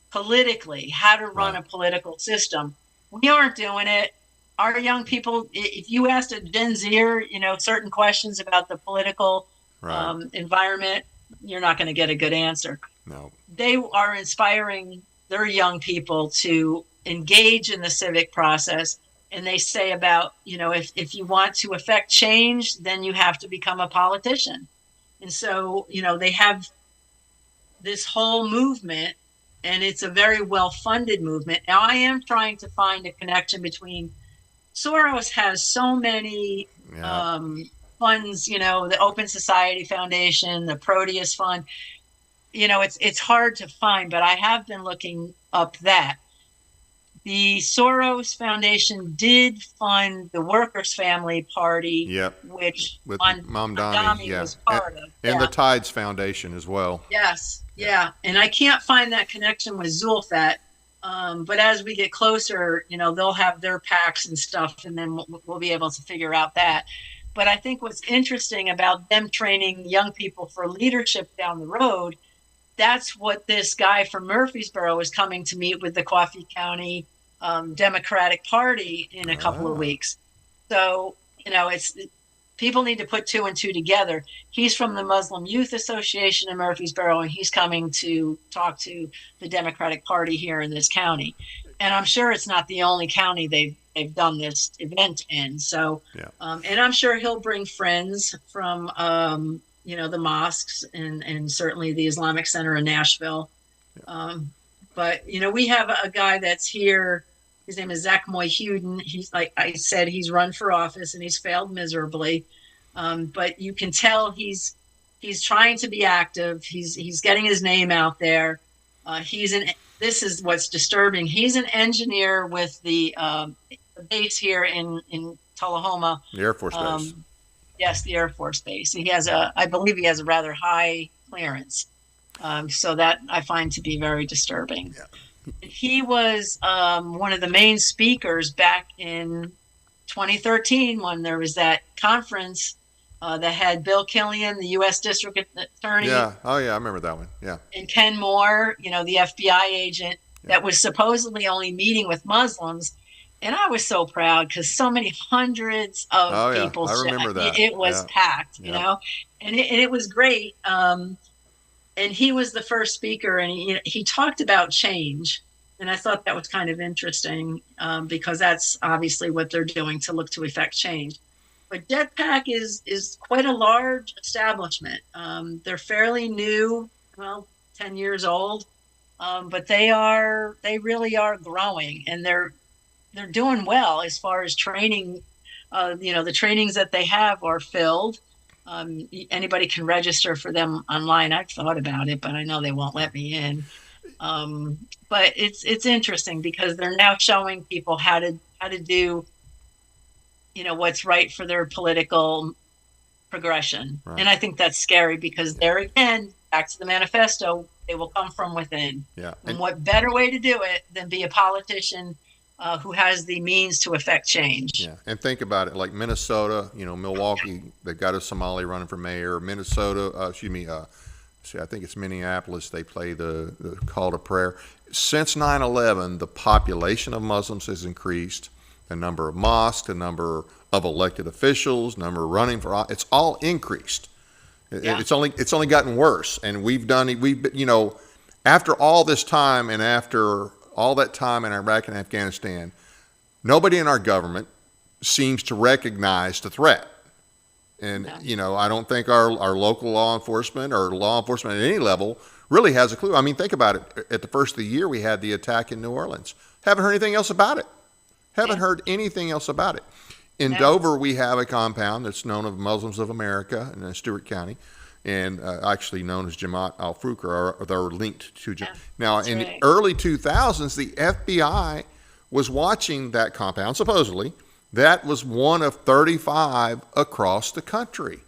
politically, how to run a political system. We aren't doing it. Our young people, if you asked a Gen Zer, certain questions about the political environment, you're not going to get a good answer. No. They are inspiring their young people to engage in the civic process. And they say about, if you want to affect change, then you have to become a politician. And so, they have this whole movement, and it's a very well-funded movement. Now, I am trying to find a connection between Soros has so many funds, the Open Society Foundation, the Proteus Fund. It's hard to find, but I have been looking up that. The Soros Foundation did fund the Workers' Family Party, which with Mamdani was part of. And the Tides Foundation as well. Yes, yeah. And I can't find that connection with Zulfat. But as we get closer, they'll have their PACs and stuff, and then we'll be able to figure out that. But I think what's interesting about them training young people for leadership down the road, that's what this guy from Murfreesboro is coming to meet with the Coffee County Democratic Party in a couple of weeks. So, people need to put two and two together. He's from the Muslim Youth Association in Murfreesboro, and he's coming to talk to the Democratic Party here in this county. And I'm sure it's not the only county they've done this event in. So, and I'm sure he'll bring friends from, the mosques and certainly the Islamic Center in Nashville. But, we have a guy that's here. His name is Zach Moyhuden. He's, like I said, he's run for office and he's failed miserably. But you can tell he's trying to be active. He's getting his name out there. This is what's disturbing. He's an engineer with the base here in Tullahoma. The Air Force Base. Yes, the Air Force Base. I believe he has a rather high clearance. So that I find to be very disturbing. Yeah. He was one of the main speakers back in 2013 when there was that conference that had Bill Killian, the U.S. District Attorney. Yeah. Oh, yeah. I remember that one. Yeah. And Ken Moore, the FBI agent that was supposedly only meeting with Muslims. And I was so proud because so many hundreds of people. I remember that. It was packed, and it was great. And he was the first speaker, and he talked about change. And I thought that was kind of interesting because that's obviously what they're doing to look to effect change. But Jetpack is quite a large establishment. They're fairly new, 10 years old, but they really are growing, and they're doing well as far as training. The trainings that they have are filled. Anybody can register for them online. I've thought about it, but I know they won't let me in. But it's interesting because they're now showing people how to do what's right for their political progression. Right. And I think that's scary because there again, back to the manifesto, they will come from within. Yeah. And what better way to do it than be a politician who has the means to affect change. Yeah. And think about it, like Minnesota, Milwaukee, they got a Somali running for mayor. Minnesota, I think it's Minneapolis, they play the call to prayer. Since 9/11, the population of Muslims has increased. The number of mosques, the number of elected officials, number running for, it's all increased. Yeah. It's only gotten worse. And after all this time and after all that time in Iraq and Afghanistan, nobody in our government seems to recognize the threat. And, I don't think our local law enforcement or law enforcement at any level really has a clue. I mean, think about it. At the first of the year, we had the attack in New Orleans. Haven't heard anything else about it. Haven't heard anything else about it. In Dover, we have a compound that's known as Muslims of America in Stewart County, and actually known as Jamaat al-Fukr, or they're linked to Jamaat. Now, in the early 2000s, the FBI was watching that compound, supposedly. That was one of 35 across the country.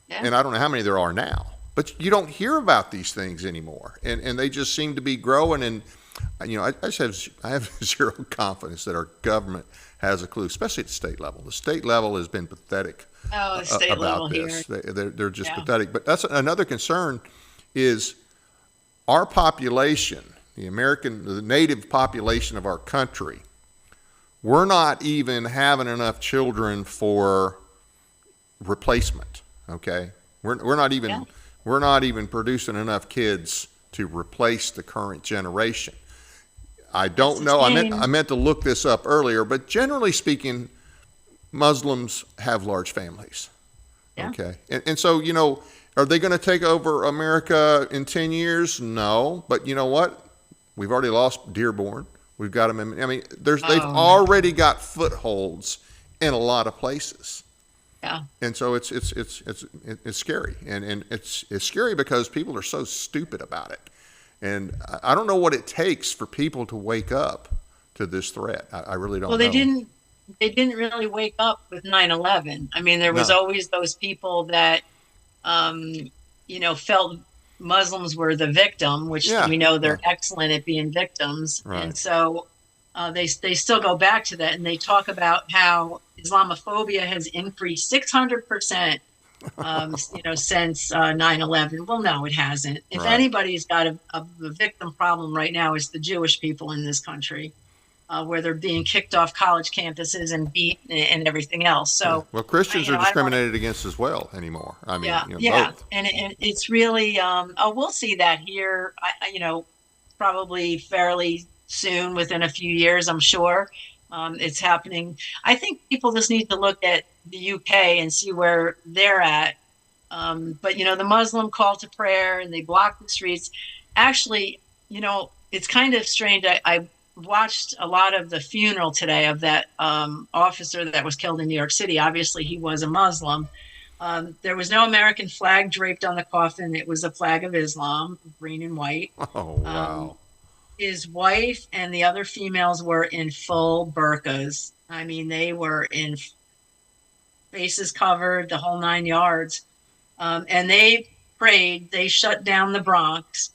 Yeah. And I don't know how many there are now. But you don't hear about these things anymore. And they just seem to be growing. And I have zero confidence that our government has a clue, especially at the state level. The state level has been pathetic about this. They're just pathetic. But that's another concern is our population, the native population of our country. We're not even having enough children for replacement. Okay, we're not even producing enough kids to replace the current generation. I don't know. I meant to look this up earlier, but generally speaking, Muslims have large families. Yeah. Okay. And so, are they going to take over America in 10 years? No. But you know what? We've already lost Dearborn. We've got them in, they've already got footholds in a lot of places. Yeah. And so it's scary. And it's scary because people are so stupid about it. And I don't know what it takes for people to wake up to this threat. I really don't know. Well, they didn't really wake up with 9/11. There was always those people that, felt Muslims were the victim, which we know they're excellent at being victims. Right. And so they still go back to that. And they talk about how Islamophobia has increased 600%. Since 9/11. Well, no, it hasn't. If anybody's got a victim problem right now, it's the Jewish people in this country, where they're being kicked off college campuses and beat and everything else. So, well, Christians are discriminated against as well anymore. Both. And it's really, we'll see that here. Probably fairly soon, within a few years, I'm sure. It's happening. I think people just need to look at the UK and see where they're at. But the Muslim call to prayer and they block the streets. Actually, it's kind of strange. I watched a lot of the funeral today of that officer that was killed in New York City. Obviously, he was a Muslim. There was no American flag draped on the coffin. It was a flag of Islam, green and white. Oh, Um, wow. his wife and the other females were in full burqas. I mean, they were in faces covered, the whole 9 yards. And they prayed. They shut down the Bronx,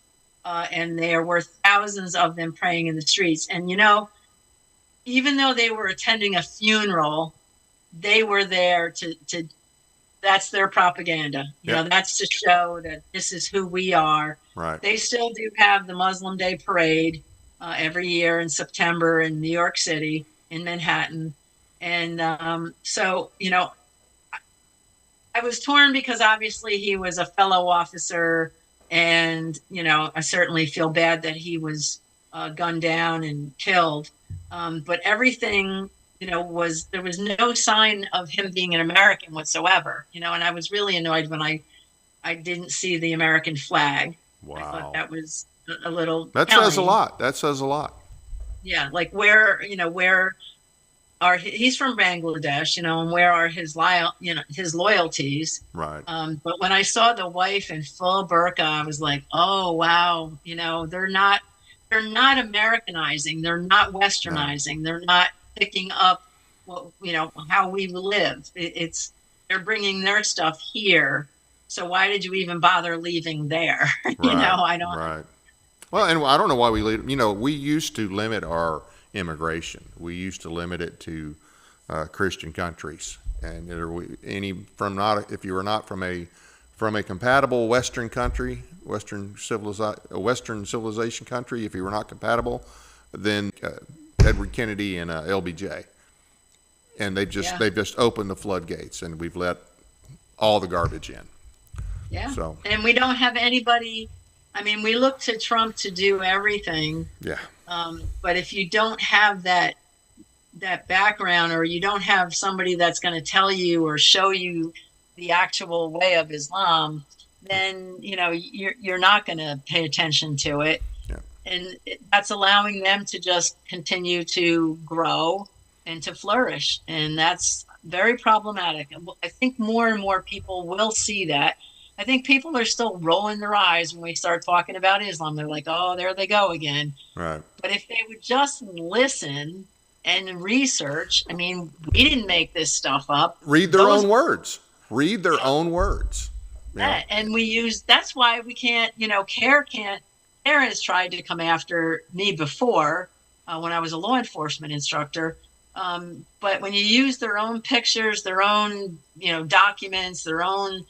and there were thousands of them praying in the streets. And even though they were attending a funeral, they were there to that's their propaganda. Yep. That's to show that this is who we are. Right. They still do have the Muslim Day Parade every year in September in New York City, in Manhattan. And so, I was torn because obviously he was a fellow officer, and I certainly feel bad that he was gunned down and killed. But everything, there was no sign of him being an American whatsoever. And I was really annoyed when I didn't see the American flag. Wow. I thought that was a little That telling. says a lot. That says a lot. Yeah, like where he's from Bangladesh, and where are his loyalties? Right. But when I saw the wife in full burqa, I was like, oh wow, they're not Americanizing, they're not Westernizing, no. They're not picking up how we live. They're bringing their stuff here. So why did you even bother leaving there? Right. I don't. Right. Well, and I don't know why we leave. We used to limit our immigration. We used to limit it to Christian countries, and if you were not from a compatible Western country, Western civilization country, if you were not compatible, then Edward Kennedy and LBJ, and they've just opened the floodgates, and we've let all the garbage in. Yeah. So, and we don't have anybody. I mean, we look to Trump to do everything. Yeah. But if you don't have that background, or you don't have somebody that's going to tell you or show you the actual way of Islam, then you're not going to pay attention to it. Yeah. And that's allowing them to just continue to grow and to flourish, and that's very problematic. I think more and more people will see that. I think people are still rolling their eyes when we start talking about Islam. They're like, oh, there they go again. Right. But if they would just listen and research, I mean, we didn't make this stuff up. Read their own words. Read their own words. Yeah. And that's why we can't, CARE has tried to come after me before when I was a law enforcement instructor. But when you use their own pictures, their own, documents, their own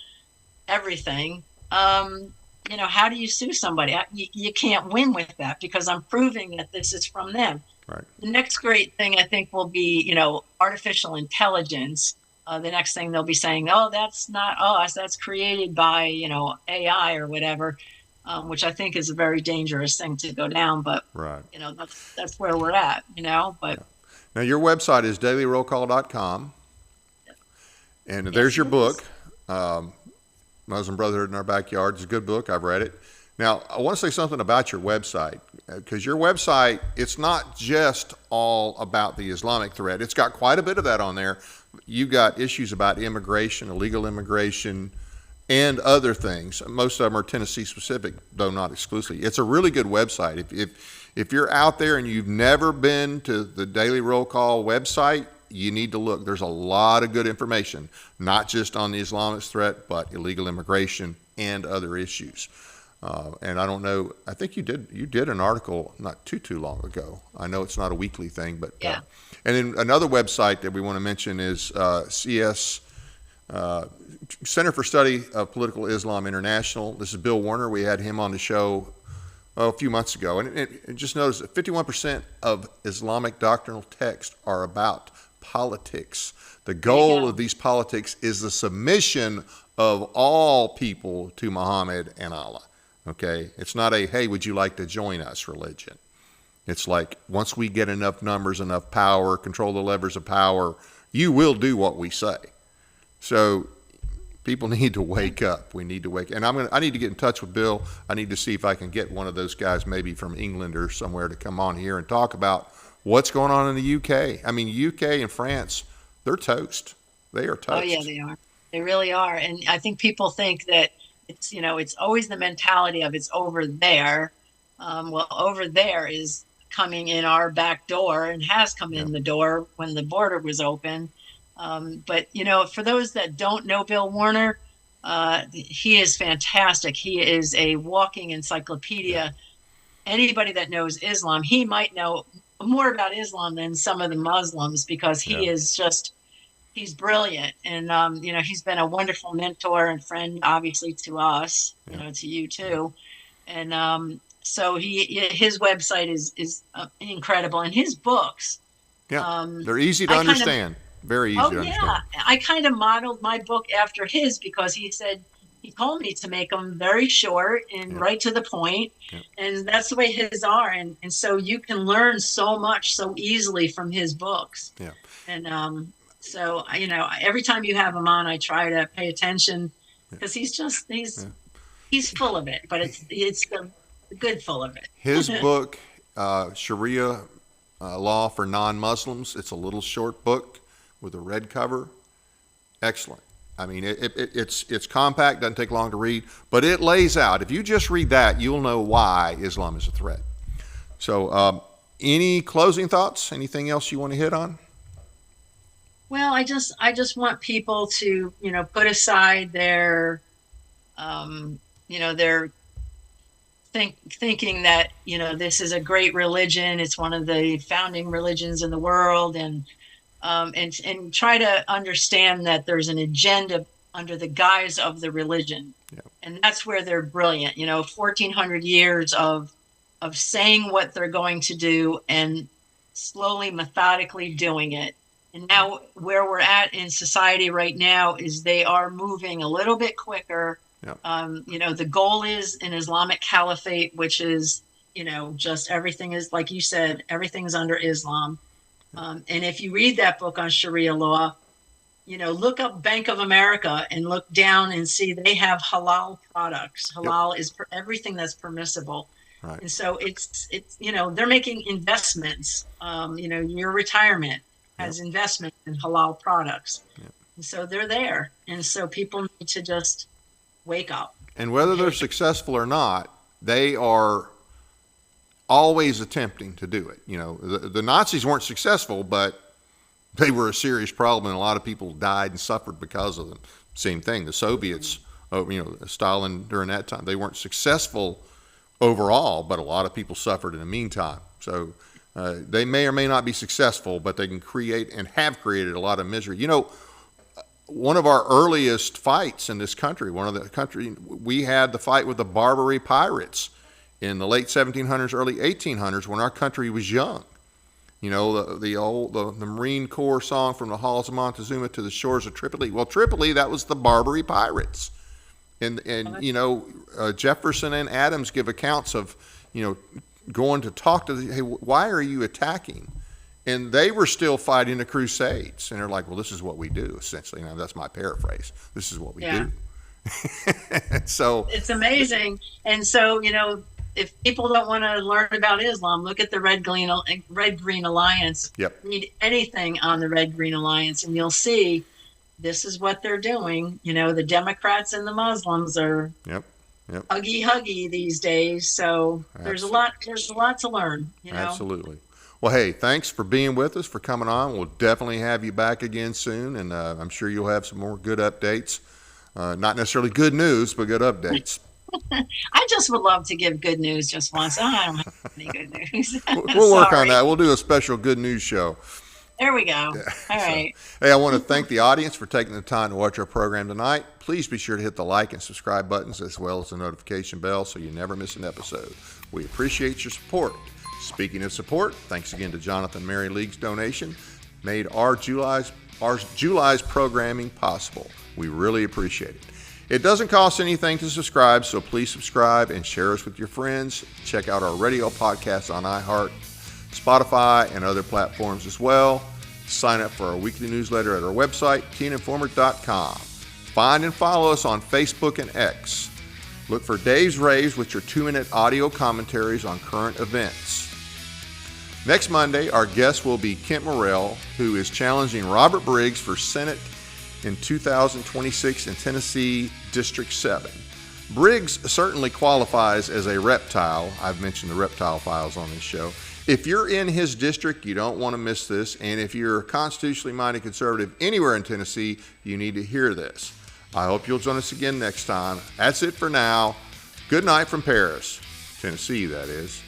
everything, how do you sue somebody? You can't win with that, because I'm proving that this is from them. Right. The next great thing, I think, will be, artificial intelligence. The next thing they'll be saying, oh, that's not us, that's created by, AI or whatever, which I think is a very dangerous thing to go down. But, right. That's where we're at, but. Yeah. Now, your website is dailyrollcall.com, and there's your book, Muslim Brotherhood in Our Backyard. It's a good book. I've read it. Now, I want to say something about your website, because your website, it's not just all about the Islamic threat. It's got quite a bit of that on there. You've got issues about immigration, illegal immigration, and other things. Most of them are Tennessee specific, though not exclusively. It's a really good website. If you're out there and you've never been to the Daily Roll Call website, you need to look. There's a lot of good information, not just on the Islamist threat, but illegal immigration and other issues. And I don't know, I think you did an article not too long ago. I know it's not a weekly thing, but yeah. And then another website that we want to mention is Center for Study of Political Islam International. This is Bill Warner. We had him on the show a few months ago, and just notice that 51% of Islamic doctrinal texts are about politics. The goal of these politics is the submission of all people to Muhammad and Allah. Okay? It's not a, hey, would you like to join us religion. It's like, once we get enough numbers, enough power, control the levers of power, you will do what we say. So people need to wake up. We need to wake up. And I need to get in touch with Bill. I need to see if I can get one of those guys, maybe from England or somewhere, to come on here and talk about what's going on in the UK. I mean, UK and France, they're toast. They are toast. Oh, yeah, they are. They really are. And I think people think that it's always the mentality of it's over there. Well, over there is coming in our back door and has come in the door when the border was open. But, for those that don't know Bill Warner, he is fantastic. He is a walking encyclopedia. Anybody that knows Islam, he might know more about Islam than some of the Muslims, because he is just, he's brilliant. And, he's been a wonderful mentor and friend, obviously, to us, to you too. And so his website is incredible. And his books. Yeah, they're easy to understand. Very easy to understand. Yeah. I kind of modeled my book after his, because he told me to make them very short and right to the point. And that's the way his are. And so you can learn so much so easily from his books. Yeah. And so, every time you have him on, I try to pay attention, because he's full of it, but it's the good full of it. His book, Sharia Law for Non-Muslims, it's a little short book with a red cover. Excellent. I mean, it's compact, doesn't take long to read, but it lays out. If you just read that, you'll know why Islam is a threat. So, any closing thoughts? Anything else you want to hit on? Well, I just want people to, put aside their, their thinking that, this is a great religion. It's one of the founding religions in the world, and try to understand that there's an agenda under the guise of the religion. And that's where they're brilliant. 1,400 years of saying what they're going to do and slowly, methodically doing it. And now where we're at in society right now is they are moving a little bit quicker. The goal is an Islamic caliphate, which is, just everything is, like you said, everything's under Islam. And if you read that book on Sharia law, look up Bank of America and look down and see they have halal products. Halal is everything that's permissible. Right. And so it's they're making investments. Your retirement has investment in halal products. And so they're there. And so people need to just wake up. And whether they're successful or not, they are always attempting to do it. The Nazis weren't successful, but they were a serious problem, and a lot of people died and suffered because of them. Same thing. The Soviets, Stalin during that time, they weren't successful overall, but a lot of people suffered in the meantime. So they may or may not be successful, but they can create and have created a lot of misery. One of our earliest fights in this country, we had the fight with the Barbary pirates in the late 1700s, early 1800s, when our country was young. The Marine Corps song, From the Halls of Montezuma to the Shores of Tripoli. Well, Tripoli, that was the Barbary pirates. And Jefferson and Adams give accounts of, going to talk to hey, why are you attacking? And they were still fighting the Crusades. And they're like, well, this is what we do, essentially. Now, that's my paraphrase. This is what we do. So it's amazing. And so, if people don't want to learn about Islam, look at the Red Green Alliance. Read anything on the Red Green Alliance, and you'll see this is what they're doing. The Democrats and the Muslims are huggy these days. So there's a lot to learn. Absolutely. Well, hey, thanks for being with us, for coming on. We'll definitely have you back again soon, and I'm sure you'll have some more good updates. Not necessarily good news, but good updates. I just would love to give good news just once. I don't have any good news. We'll work on that. We'll do a special good news show. There we go. All right. Hey, I want to thank the audience for taking the time to watch our program tonight. Please be sure to hit the like and subscribe buttons, as well as the notification bell, so you never miss an episode. We appreciate your support. Speaking of support, thanks again to Jonathan Mary League's donation, made our July's programming possible. We really appreciate it. It doesn't cost anything to subscribe, so please subscribe and share us with your friends. Check out our radio podcast on iHeart, Spotify, and other platforms as well. Sign up for our weekly newsletter at our website, teeninformer.com. Find and follow us on Facebook and X. Look for Dave's Raves, which are 2-minute audio commentaries on current events. Next Monday, our guest will be Kent Morrell, who is challenging Robert Briggs for Senate in 2026 in Tennessee District 7. Briggs certainly qualifies as a reptile. I've mentioned the reptile files on this show. If you're in his district, you don't want to miss this. And if you're a constitutionally minded conservative anywhere in Tennessee, you need to hear this. I hope you'll join us again next time. That's it for now. Good night from Paris, Tennessee, that is.